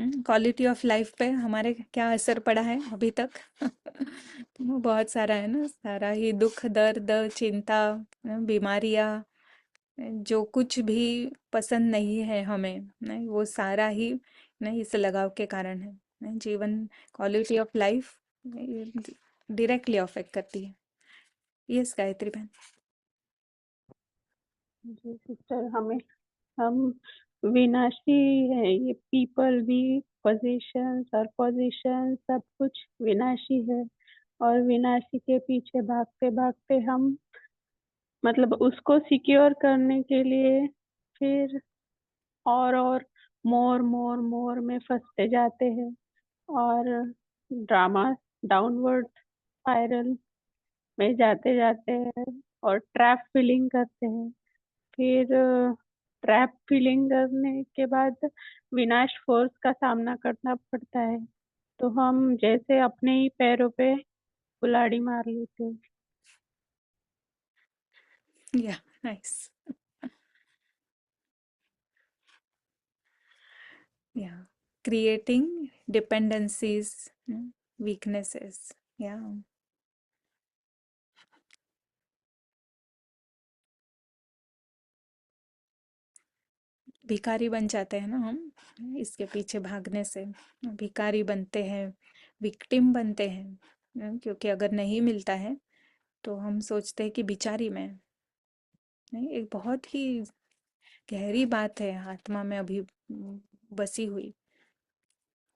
क्वालिटी ऑफ लाइफ पे हमारे क्या असर पड़ा है अभी तक? वो बहुत सारा है ना, सारा ही दुख दर्द चिंता, बीमारियां, जो कुछ भी पसंद नहीं है हमें, नहीं वो सारा ही नहीं इस लगाव के कारण है। नहीं, जीवन quality of life directly affect करती है। यस गायत्री बहन। जी सिस्टर, हम विनाशी है, ये पीपल भी, पोजीशंस और पोजीशन सब कुछ विनाशी है। और विनाशी के पीछे भागते भागते हम मतलब उसको सिक्योर करने के लिए फिर और मोर मोर मोर में फंसते जाते हैं और ड्रामा डाउनवर्ड स्पाइरल में जाते जाते हैं और ट्रैप फीलिंग करते हैं। फिर ट्रैप फीलिंग करने के बाद विनाश फोर्स का सामना करना पड़ता है, तो हम जैसे अपने ही पैरों पे कुल्हाड़ी मार लेते हैं। या नाइस। या क्रिएटिंग डिपेंडेंसीज, वीकनेसेस। या भिखारी बन जाते हैं ना हम, इसके पीछे भागने से भिखारी बनते हैं, विक्टिम बनते हैं। क्योंकि अगर नहीं मिलता है तो हम सोचते हैं कि बेचारी मैं। नहीं, एक बहुत ही गहरी बात है आत्मा में अभी बसी हुई।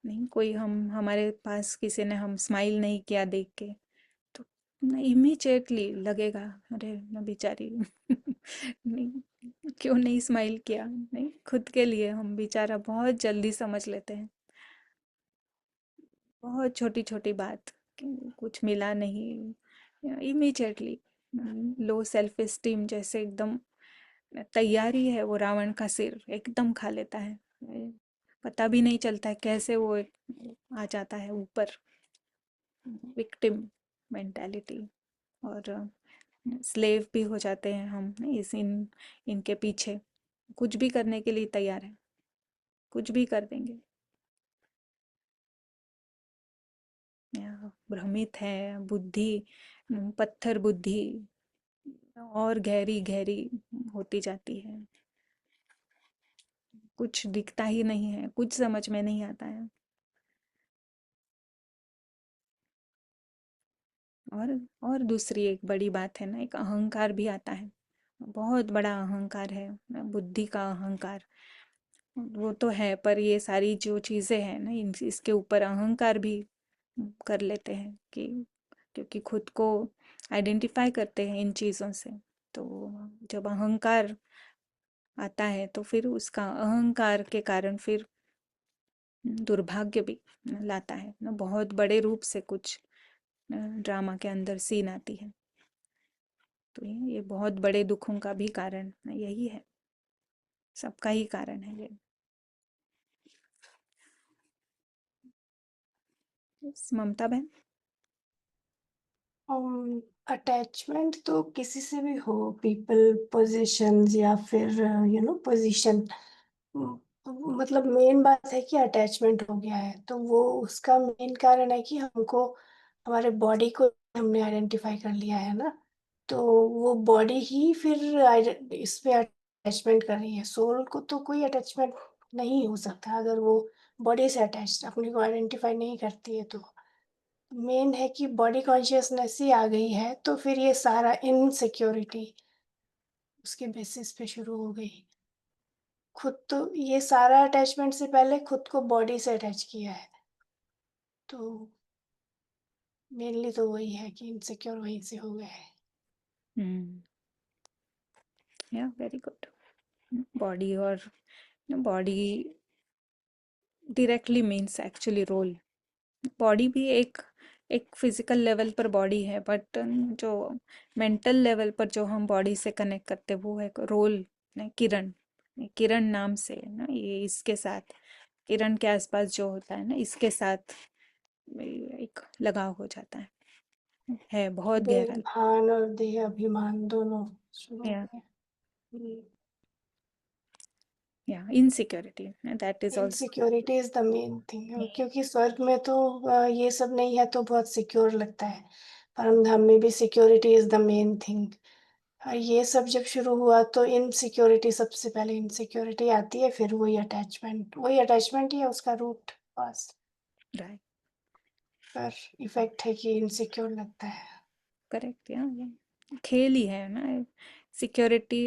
नहीं, कोई हमारे पास किसी ने हम स्माइल नहीं किया देख के, तो इमीडिएटली लगेगा अरे मैं बेचारी नहीं, क्यों नहीं स्माइल किया। नहीं, खुद के लिए हम बेचारा बहुत जल्दी समझ लेते हैं। बहुत छोटी छोटी बात कि कुछ मिला नहीं, इमीडिएटली लो सेल्फ एस्टीम, जैसे एकदम तैयारी है वो रावण का सिर एकदम खा लेता है। पता भी नहीं चलता है कैसे वो आ जाता है ऊपर। Victim mentality. और स्लेव भी हो जाते हैं हम इनके पीछे। कुछ भी करने के लिए तैयार है, कुछ भी कर देंगे। या भ्रमित है बुद्धि, पत्थर बुद्धि और गहरी गहरी होती जाती है। कुछ दिखता ही नहीं है, कुछ समझ में नहीं आता है। और दूसरी एक बड़ी बात है ना, एक अहंकार भी आता है। बहुत बड़ा अहंकार है, बुद्धि का अहंकार। वो तो है, पर ये सारी जो चीज़ें हैं ना, इसके ऊपर अहंकार भी कर लेते हैं कि क्योंकि खुद को आइडेंटिफाई करते हैं इन चीज़ों से। तो जब अहंकार आता है तो फिर उसका अहंकार के कारण फिर दुर्भाग्य भी लाता है ना, बहुत बड़े रूप से कुछ ड्रामा के अंदर सीन आती है। तो ये बहुत बड़े दुखों का भी कारण यही है, सबका ही कारण है ये। ममता बहन। अटैचमेंट तो किसी से भी हो, पीपल, पोजीशंस या फिर पोजीशन, मतलब मेन बात है कि अटैचमेंट हो गया है, तो वो उसका मेन कारण है कि हमको हमारे बॉडी को हमने आइडेंटिफाई कर लिया है ना, तो वो बॉडी ही फिर इस पे अटैचमेंट कर रही है। सोल को तो कोई अटैचमेंट नहीं हो सकता अगर वो बॉडी से अटैच अपने को आइडेंटिफाई नहीं करती है। तो मेन है कि बॉडी कॉन्शियसनेस ही आ गई है, तो फिर ये सारा इनसिक्योरिटी उसके बेसिस पे शुरू हो गई। खुद तो ये सारा अटैचमेंट से पहले खुद को बॉडी से अटैच किया है, तो मेनली तो वही है कि इनसिक्योर वहीं से हो गया है। या वेरी गुड। बॉडी और body directly means actually role. Body भी एक एक फिजिकल लेवल पर बॉडी है, बट जो मेंटल लेवल पर जो हम बॉडी से कनेक्ट करते हैं वो है रोल। किरण, किरण नाम से ना, ये इसके साथ किरण के आसपास जो होता है ना, इसके साथ एक लगाव हो जाता है बहुत देह गहरा। भान और देह अभिमान दोनों शुरू हो या गए। Yeah, insecurity. That is also insecurity is the main thing, main. क्योंकि स्वर्ग में तो ये सब नहीं है तो बहुत सिक्योर लगता है। परम धाम में भी security is the main thing. ये सब जब शुरू हुआ तो इनसिक्योरिटी, सबसे पहले इनसिक्योरिटी आती है, फिर वही अटैचमेंट ही है उसका रूट बस। Right. पर इफेक्ट है कि इनसिक्योर लगता है। करेक्ट। या खेल ही है ना, security,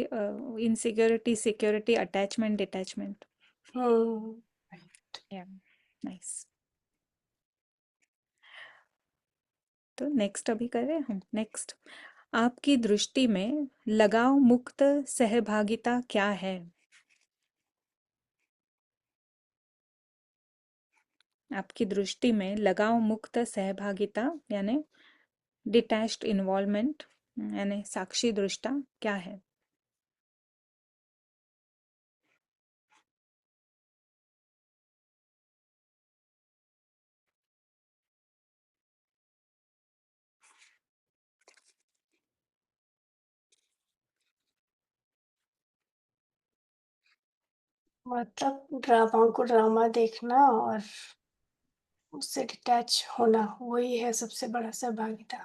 insecurity, security, attachment, detachment. हम्म। या नाइस। तो नेक्स्ट अभी करें हम। नेक्स्ट, आपकी दृष्टि में लगाव मुक्त सहभागिता क्या है? आपकी दृष्टि में लगाव मुक्त सहभागिता यानी डिटैच्ड इन्वॉल्वमेंट यानी साक्षी दृष्टा क्या है? मतलब ड्रामा को ड्रामा देखना और उससे डिटैच होना, वही है सबसे बड़ा सहभागिता।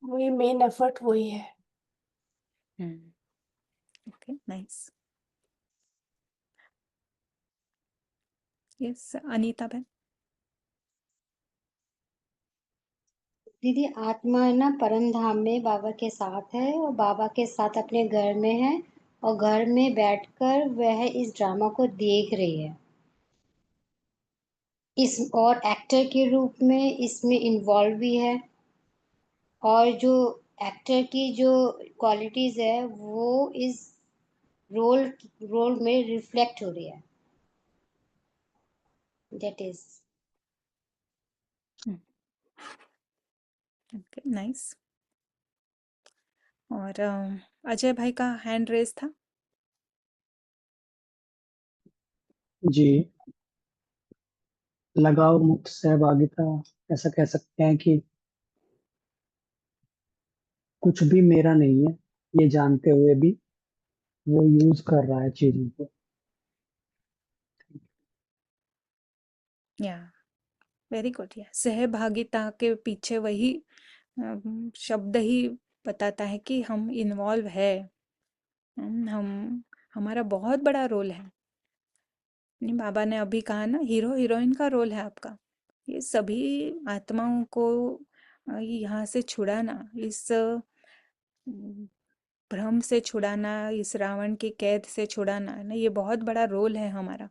वही मेन एफर्ट वही है। Okay, nice. यस, अनीता बहन। दीदी, आत्मा है ना परम धाम में बाबा के साथ है और बाबा के साथ अपने घर में है, और घर में बैठकर वह इस ड्रामा को देख रही है, इस और एक्टर के रूप में इसमें इन्वॉल्व भी है, और जो एक्टर की जो क्वालिटीज है वो इस रोल रोल में रिफ्लेक्ट हो रही है। That is. Okay, nice. और अजय भाई का हैंड रेस था। जी, लगाव मुक्त सहभागिता ऐसा कह सकते हैं कि कुछ भी मेरा नहीं है ये जानते हुए भी वो यूज कर रहा है चीजों को। या वेरी गुड। या सहभागिता के पीछे वही शब्द ही बताता है कि हम इन्वॉल्व है। हम हमारा बहुत बड़ा रोल है। नहीं, बाबा ने अभी कहा ना, हीरो हीरोइन का रोल है आपका। ये सभी आत्माओं को यहाँ से छुड़ाना, इस भ्रम से छुड़ाना, इस रावण की कैद से छुड़ाना है ना, ये बहुत बड़ा रोल है हमारा।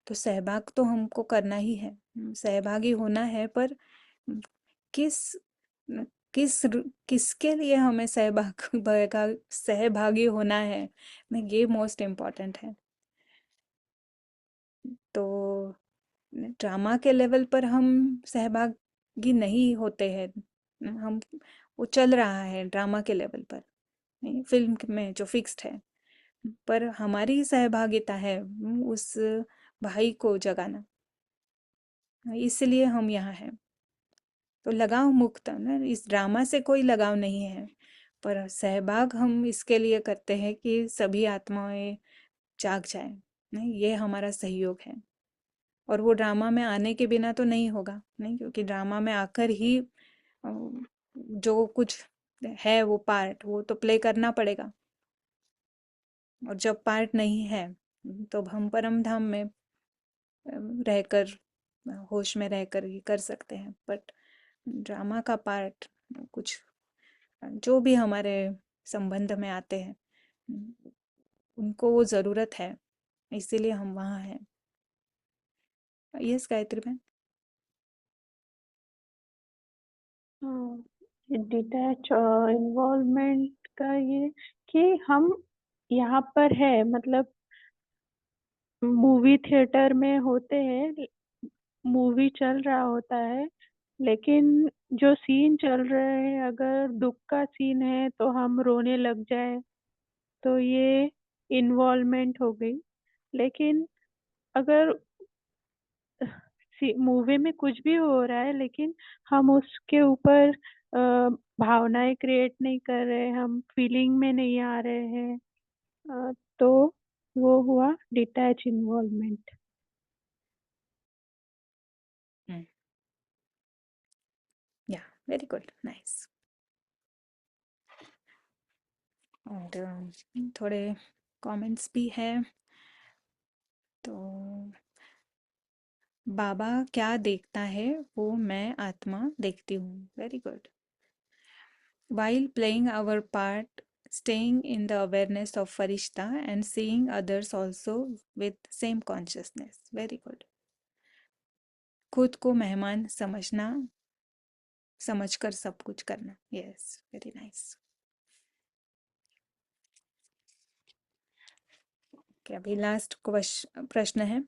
तो सहभाग तो हमको करना ही है, सहभागी होना है। पर किस किस किसके लिए हमें सहभागी होना है ना, ये मोस्ट इम्पोर्टेंट है। तो ड्रामा के लेवल पर हम सहभागी नहीं होते हैं। हम वो चल रहा है ड्रामा के लेवल पर, नहीं, फिल्म में जो फिक्स्ड है। पर हमारी सहभागिता है उस भाई को जगाना, इसलिए हम यहाँ हैं। तो लगाव मुक्त ना, इस ड्रामा से कोई लगाव नहीं है, पर सहभाग हम इसके लिए करते हैं कि सभी आत्माएं जाग जाए। नहीं, ये हमारा सहयोग है। और वो ड्रामा में आने के बिना तो नहीं होगा, नहीं, क्योंकि ड्रामा में आकर ही जो कुछ है वो पार्ट वो तो प्ले करना पड़ेगा। और जब पार्ट नहीं है तो हम परम धाम में रहकर, होश में रहकर ही कर सकते हैं। बट ड्रामा का पार्ट कुछ जो भी हमारे संबंध में आते हैं उनको वो ज़रूरत है, इसीलिए हम वहाँ हैं। यस गायत्री बहन। डिटैच और इन्वॉल्वमेंट का ये कि हम यहाँ पर है, मतलब मूवी थिएटर में होते हैं, मूवी चल रहा होता है, लेकिन जो सीन चल रहे हैं अगर दुख का सीन है तो हम रोने लग जाए, तो ये इन्वॉल्वमेंट हो गई। लेकिन अगर मूवी में कुछ भी हो रहा है लेकिन हम उसके ऊपर भावनाएं क्रिएट नहीं कर रहे, हम फीलिंग में नहीं आ रहे हैं, तो वो हुआ डिटैच इन्वॉल्वमेंट। या वेरी गुड, नाइस। और थोड़े कमेंट्स भी हैं। तो बाबा क्या देखता है वो मैं आत्मा देखती हूँ, very good. While playing our part, staying in the awareness of Farishta and seeing others also with same consciousness, very good। खुद को मेहमान समझना, समझकर सब कुछ करना, यस, वेरी नाइस। अभी लास्ट प्रश्न है,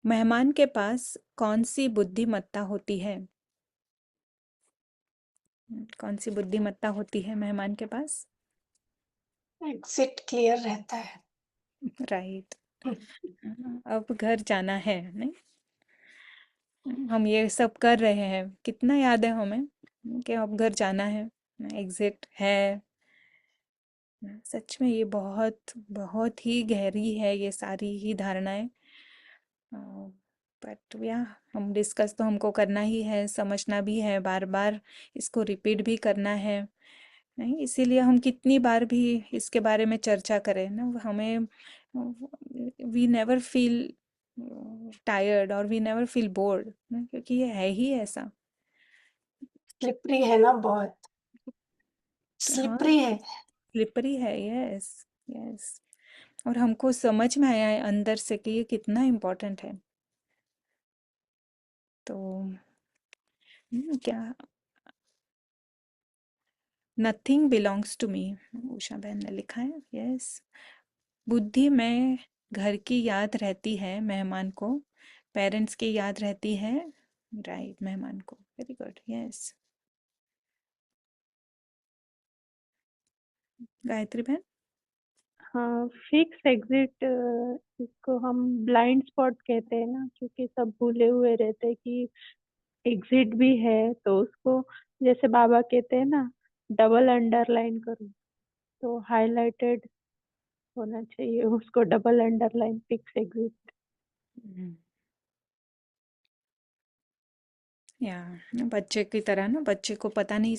मेहमान के पास कौन सी बुद्धिमत्ता होती है? कौन सी बुद्धिमत्ता होती है मेहमान के पास? एग्जिट क्लियर रहता है। राइट। अब घर जाना है, नहीं? हम ये सब कर रहे हैं, कितना याद है हमें कि अब घर जाना है, एग्जिट है। सच में ये बहुत बहुत ही गहरी है ये सारी ही धारणाएं। बट या हम डिस्कस तो हमको करना ही है, समझना भी है, बार बार इसको रिपीट भी करना है, नहीं? इसीलिए हम कितनी बार भी इसके बारे में चर्चा करें ना, हमें वी नेवर फील टायर्ड और वी नेवर फील बोर्ड, क्योंकि ये है ही ऐसा। स्लिपरी है ना, बहुत हाँ, स्लिपरी है। स्लिपरी है, यस यस। और हमको समझ में आया है अंदर से कि ये कितना इम्पोर्टेंट है। तो क्या nothing belongs to me, Usha बहन ने लिखा है, यस। बुद्धि में घर की याद रहती है मेहमान को, पेरेंट्स की याद रहती है, राइट, मेहमान को, वेरी गुड, यस। गायत्री बहन? हाँ, फिक्स एग्जिट, इसको हम ब्लाइंड स्पॉट कहते हैं ना, क्योंकि सब भूले हुए रहते हैं कि एग्जिट भी है। तो उसको जैसे बाबा कहते हैं ना, डबल अंडरलाइन करो, तो हाईलाइटेड होना चाहिए उसको, डबल अंडरलाइन, फिक्स एग्जिट। या बच्चे की तरह ना, बच्चे को पता नहीं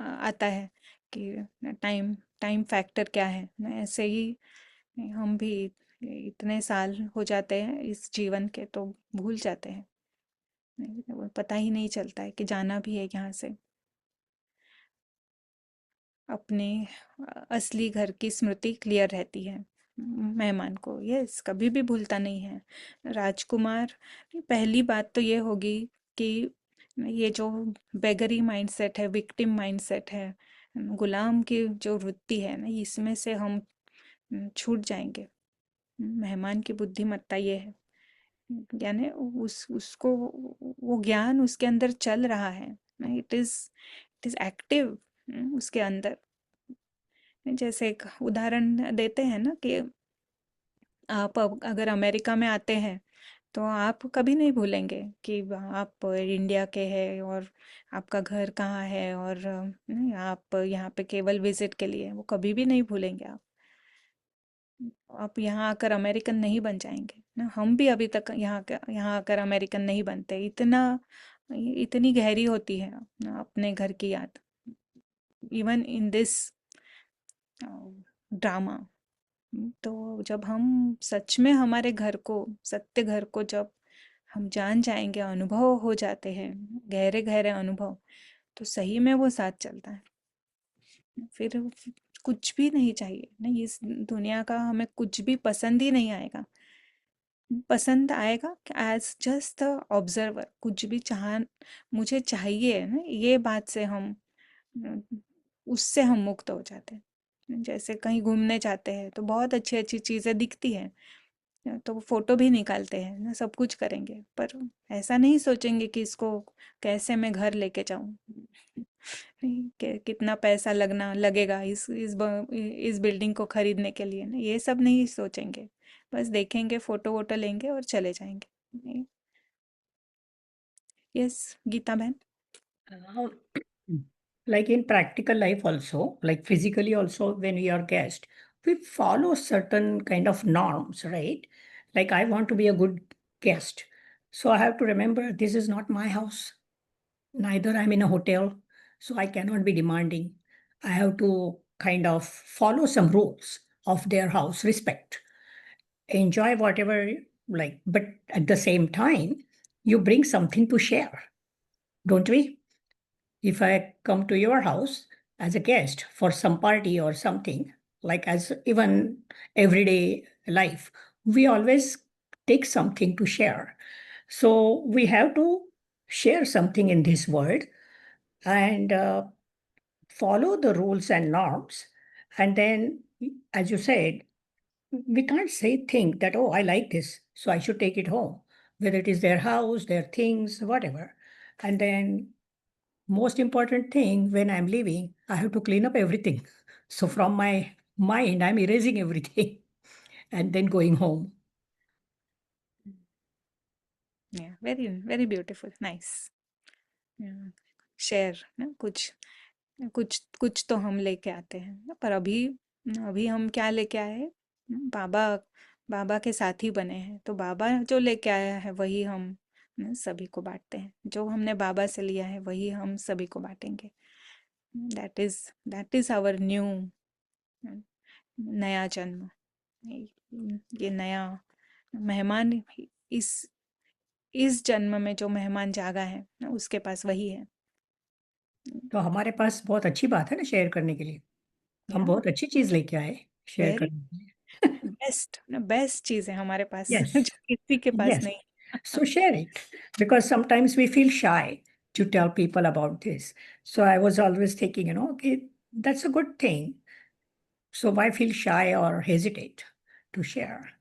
आता है कि टाइम टाइम फैक्टर क्या है ना, ऐसे ही हम भी इतने साल हो जाते हैं इस जीवन के तो भूल जाते हैं, नहीं, वो पता ही नहीं चलता है कि जाना भी है यहाँ से। अपने असली घर की स्मृति क्लियर रहती है मेहमान को, यस, कभी भी भूलता नहीं है। राजकुमार, पहली बात तो ये होगी कि ये जो बेगरी माइंडसेट है, विक्टिम माइंडसेट है, गुलाम की जो वृत्ति है ना, इसमें से हम छूट जाएंगे। मेहमान की बुद्धिमत्ता ये है, यानी उसको वो ज्ञान उसके अंदर चल रहा है, इट इज एक्टिव उसके अंदर। जैसे एक उदाहरण देते हैं ना कि आप अगर अमेरिका में आते हैं तो आप कभी नहीं भूलेंगे कि आप इंडिया के हैं और आपका घर कहाँ है, और नहीं, आप यहाँ पे केवल विजिट के लिए, वो कभी भी नहीं भूलेंगे आप। आप यहाँ आकर अमेरिकन नहीं बन जाएंगे ना, हम भी अभी तक यहाँ आकर अमेरिकन नहीं बनते। इतना इतनी गहरी होती है ना अपने घर की याद, इवन इन दिस ड्रामा। तो जब हम सच में हमारे घर को, सत्य घर को जब हम जान जाएंगे, अनुभव हो जाते हैं, गहरे गहरे अनुभव, तो सही में वो साथ चलता है। फिर कुछ भी नहीं चाहिए नहीं, इस दुनिया का हमें कुछ भी पसंद ही नहीं आएगा। पसंद आएगा एज जस्ट ऑब्जर्वर, कुछ भी चाह मुझे चाहिए ना, ये बात से हम, उससे हम मुक्त हो जाते हैं। जैसे कहीं घूमने जाते हैं तो बहुत अच्छी अच्छी चीज़ें दिखती हैं, तो वो फोटो भी निकालते हैं ना, सब कुछ करेंगे, पर ऐसा नहीं सोचेंगे कि इसको कैसे मैं घर लेके जाऊं, नहीं, कितना पैसा लगेगा इस बिल्डिंग को खरीदने के लिए ना, ये सब नहीं सोचेंगे। बस देखेंगे, फोटो वोटो लेंगे और चले जाएंगे। यस, गीता बहन? Like in practical life also, like physically also, when we are guest, we follow certain kind of norms, right? Like I want to be a good guest. So I have to remember this is not my house. Neither I'm in a hotel. So I cannot be demanding. I have to kind of follow some rules of their house, respect, enjoy whatever, like, but at the same time, you bring something to share, don't we? If I come to your house as a guest for some party or something, like as even everyday life, we always take something to share. So we have to share something in this world and follow the rules and norms. And then, as you said, we can't say think that, oh, I like this, so I should take it home, whether it is their house, their things, whatever. And then most important thing when I'm leaving, I have to clean up everything. So from my mind, I'm erasing everything and then going home. Yeah, very very beautiful, nice. Yeah. Share ना कुछ कुछ कुछ तो हम लेके आते हैं ना, पर अभी अभी हम क्या लेके आए हैं? बाबा बाबा के साथी बने हैं, तो बाबा जो लेके आया है वही हम ना सभी को बांटते हैं। जो हमने बाबा से लिया है वही हम सभी को बांटेंगे। दैट इज आवर न्यू नया जन्म। ये नया मेहमान इस इस जन्म में जो मेहमान जागा है ना, उसके पास वही है। तो हमारे पास बहुत अच्छी बात है ना शेयर करने के लिए। हम या बहुत अच्छी चीज लेके आए शेयर वेरी करने के लिए। बेस्ट चीज है हमारे पास Yes, जो किसी के पास yes. नहीं। So share it because sometimes we feel shy to tell people about this. So I was always thinking, okay, that's a good thing. So why feel shy or hesitate to share?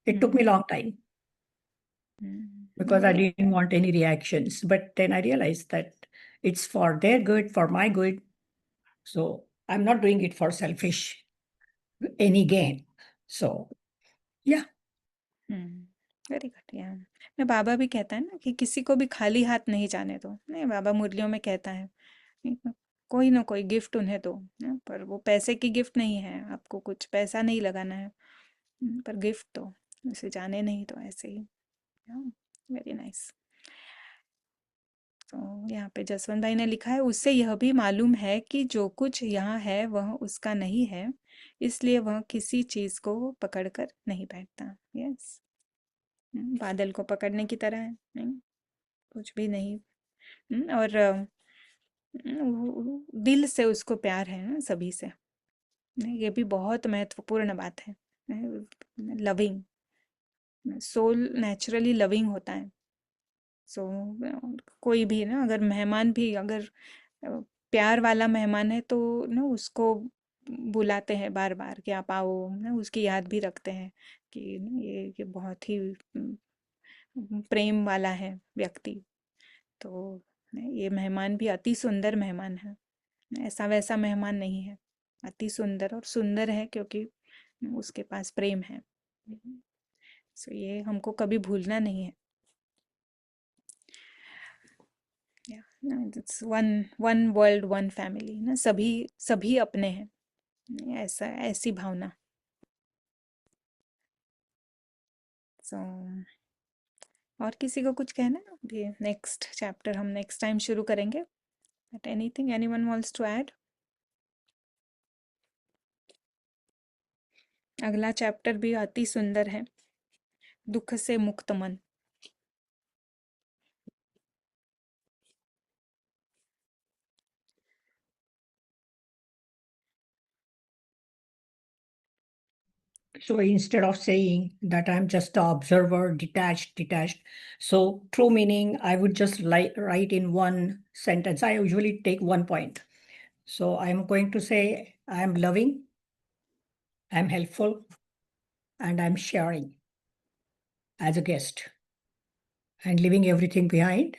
It took me a long time because I very didn't want any reactions. But then I realized that it's for their good, for my good. So I'm not doing it for selfish any gain. So yeah. Very good. या मैं बाबा भी कहता है ना कि किसी को भी खाली हाथ नहीं जाने दो। नहीं, बाबा मुरलियों में कहता है नहीं, कोई ना कोई गिफ्ट उन्हें दो ना, पर वो पैसे की गिफ्ट नहीं है, आपको कुछ पैसा नहीं लगाना है, पर गिफ्ट दो, उसे जाने नहीं तो ऐसे ही। Very nice. तो यहाँ पे जसवंत भाई ने लिखा है, उससे यह भी मालूम है कि जो कुछ यहाँ है वह उसका नहीं है, इसलिए वह किसी चीज को पकड़कर नहीं बैठता। यस, बादल को पकड़ने की तरह है, नहीं कुछ भी नहीं। और दिल से उसको प्यार है ना सभी से। नहीं, ये भी बहुत महत्वपूर्ण बात है। लविंग सोल नेचुरली लविंग होता है। सो कोई भी ना, अगर मेहमान भी अगर अ, प्यार वाला मेहमान है तो ना उसको बुलाते हैं बार बार कि आप आओ ना, उसकी याद भी रखते हैं कि ना ये बहुत ही प्रेम वाला है व्यक्ति। तो ये मेहमान भी अति सुंदर मेहमान है, ऐसा वैसा मेहमान नहीं है, अति सुंदर, और सुंदर है क्योंकि उसके पास प्रेम है। सो ये हमको कभी भूलना नहीं है। It's one one world one family ना, सभी सभी अपने हैं, ऐसा ऐसी भावना। सो और किसी को कुछ कहना है? अभी नेक्स्ट चैप्टर हम नेक्स्ट टाइम शुरू करेंगे। But anything anyone wants to add? अगला चैप्टर भी अति सुंदर है, दुख से मुक्त मन। So instead of saying that I'm just the observer, detached. So true meaning, I would just write in one sentence. I usually take one point. So I'm going to say I'm loving, I'm helpful, and I'm sharing as a guest and leaving everything behind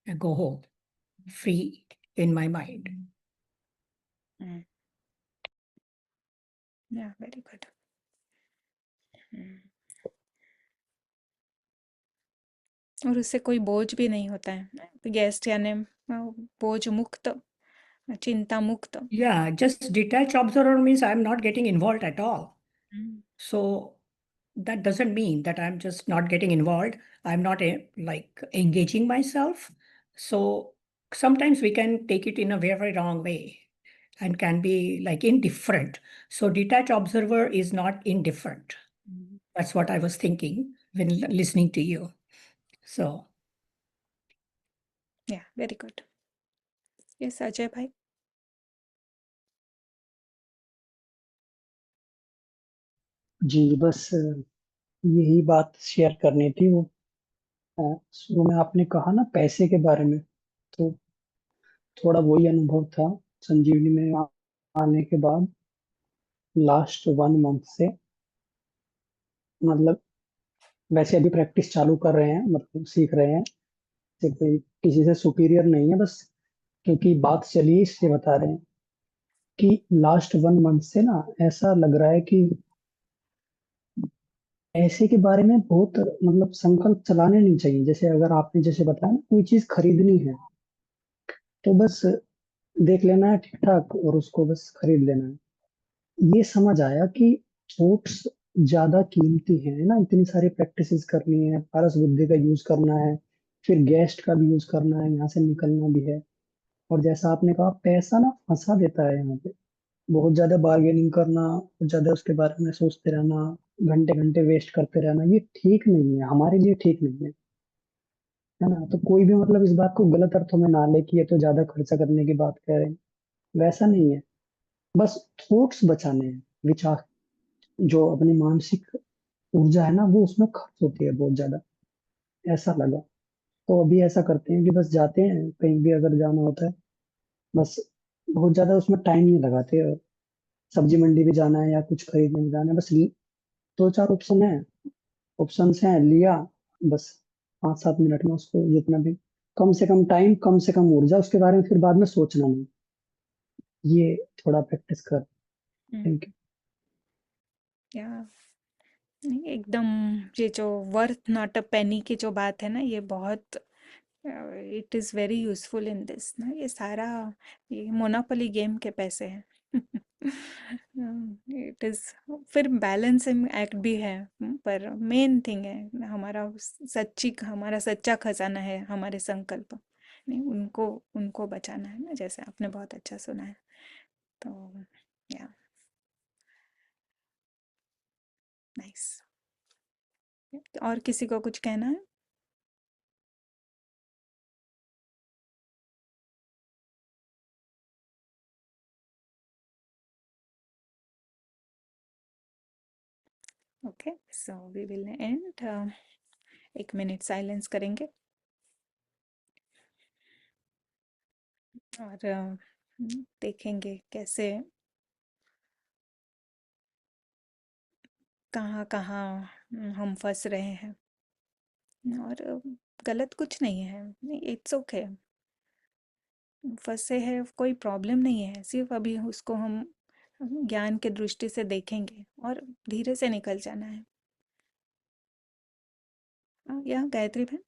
and go home free in my mind. या वेरी गुड। और उससे कोई बोझ भी नहीं होता है, गेस्ट यानी बोझ मुक्त चिंता मुक्त। Yeah, just detached observer means I'm not getting involved at all. So that doesn't mean that I'm just not getting involved. I'm not like engaging myself. So sometimes we can take it in a very wrong way and can be like indifferent. So detached observer is not indifferent. That's what I was thinking when listening to you. So या वेरी गुड। यस अजय भाई। जी बस यही बात शेयर करनी थी। वो शुरू में आपने कहा ना पैसे के बारे में, तो थोड़ा वही अनुभव था संजीवनी में आने के बाद। लास्ट 1 मंथ से मतलब, वैसे अभी प्रैक्टिस चालू कर रहे हैं, मतलब सीख रहे हैं, सिर्फ कोई किसी से सुपीरियर नहीं है, बस क्योंकि बात चली है इसलिए बता रहे हैं कि लास्ट 1 मंथ से ना ऐसा लग रहा है कि पैसे के बारे में बहुत मतलब संकल्प चलाने नहीं चाहिए। जैसे अगर आपने जैसे बताया ना, कोई चीज खरीदनी है तो बस देख लेना है ठीक ठाक और उसको बस खरीद लेना है। ये समझ आया कि थॉट्स ज्यादा कीमती है ना, इतनी सारी प्रैक्टिसेस करनी है, पारस बुद्धि का यूज करना है, फिर गेस्ट का भी यूज करना है, यहाँ से निकलना भी है। और जैसा आपने कहा, पैसा ना फंसा देता है यहाँ पे। बहुत ज्यादा बार्गेनिंग करना, बहुत ज्यादा उसके बारे में सोचते रहना, घंटे घंटे वेस्ट करते रहना, ये ठीक नहीं है, हमारे लिए ठीक नहीं है ना। तो कोई भी मतलब इस बात को गलत अर्थों में ना ले कि ये तो ज्यादा खर्चा करने की बात कह रहे हैं, वैसा नहीं है। बस थॉट्स बचाने हैं, विचार, जो अपनी मानसिक ऊर्जा है ना, वो उसमें खर्च होती है बहुत ज्यादा, ऐसा लगा। तो अभी ऐसा करते हैं कि बस जाते हैं कहीं भी अगर जाना होता है, बस बहुत ज्यादा उसमें टाइम नहीं लगाते। और सब्जी मंडी भी जाना है या कुछ खरीदने भी जाना है, बस 2-4 ऑप्शन है, ऑप्शंस हैं, लिया, बस 5-7 मिनट में उसको, जितना भी कम से कम टाइम, कम से कम ऊर्जा, उसके बारे में फिर बाद में सोचना नहीं। ये थोड़ा प्रैक्टिस कर। Thank you. या नहीं, एकदम ये जो वर्थ नॉट अ पेनी की जो बात है ना, ये बहुत it is very useful in this ना। ये सारा ये मोनोपोली गेम के पैसे हैं। इट इज़ फिर बैलेंसिंग एक्ट भी है। पर मेन थिंग है हमारा सच्चा खजाना है हमारे संकल्प। नहीं, उनको उनको बचाना है ना, जैसे आपने बहुत अच्छा सुना है। तो या नाइस। और किसी को कुछ कहना है? Okay, so we will end. 1 minute silence करेंगे और देखेंगे कैसे कहाँ कहाँ हम फंस रहे हैं। और गलत कुछ नहीं है, इट्स ओके। फंसे हैं कोई प्रॉब्लम नहीं है, सिर्फ अभी उसको हम ज्ञान के दृष्टि से देखेंगे और धीरे से निकल जाना है। या गायत्री बहन।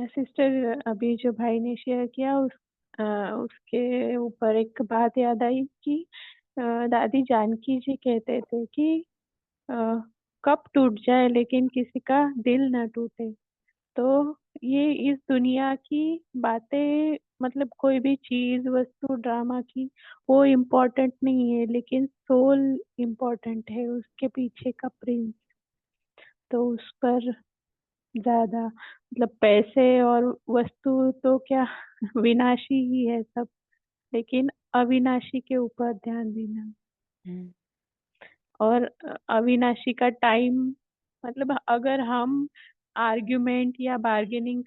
सिस्टर, अभी जो भाई ने शेयर किया उसके ऊपर एक बात याद आई कि दादी जानकी जी कहते थे कि अ, कप टूट जाए लेकिन किसी का दिल ना टूटे। तो ये इस दुनिया की बातें, मतलब कोई भी चीज, वस्तु, ड्रामा की, वो इम्पोर्टेंट नहीं है, लेकिन सोल इम्पोर्टेंट है, उसके पीछे का प्रिंस। तो उस पर ज्यादा, मतलब पैसे और वस्तु तो क्या विनाशी ही है सब, लेकिन अविनाशी के ऊपर ध्यान देना। हम्म, और अविनाशी का टाइम, मतलब अगर हम आर्ग्यूमेंट या बार्गेनिंग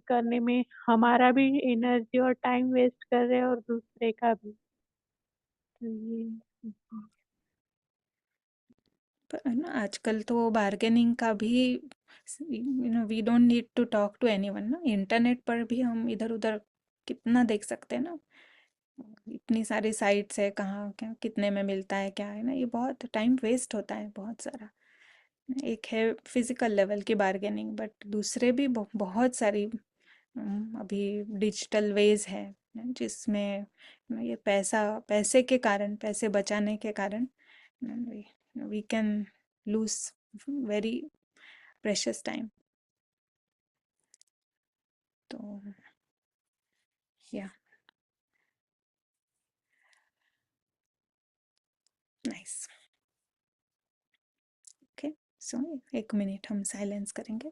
करने में हमारा भी एनर्जी और टाइम वेस्ट कर रहे हैं और दूसरे का भी, तो ये पर है ना, आजकल तो बार्गेनिंग का भी we don't need to talk to anyone ना, इंटरनेट पर भी हम इधर उधर कितना देख सकते हैं ना। इतनी सारी साइट्स है, कहाँ क्या कितने में मिलता है क्या है ना, ये बहुत टाइम वेस्ट होता है बहुत सारा। एक है फिजिकल लेवल की बार्गेनिंग, बट दूसरे भी बहुत सारी अभी डिजिटल वेज है जिसमें ये पैसे के कारण, पैसे बचाने के कारण we can lose very precious time. तो या नाइस। ओके, सो 1 मिनट हम साइलेंस करेंगे।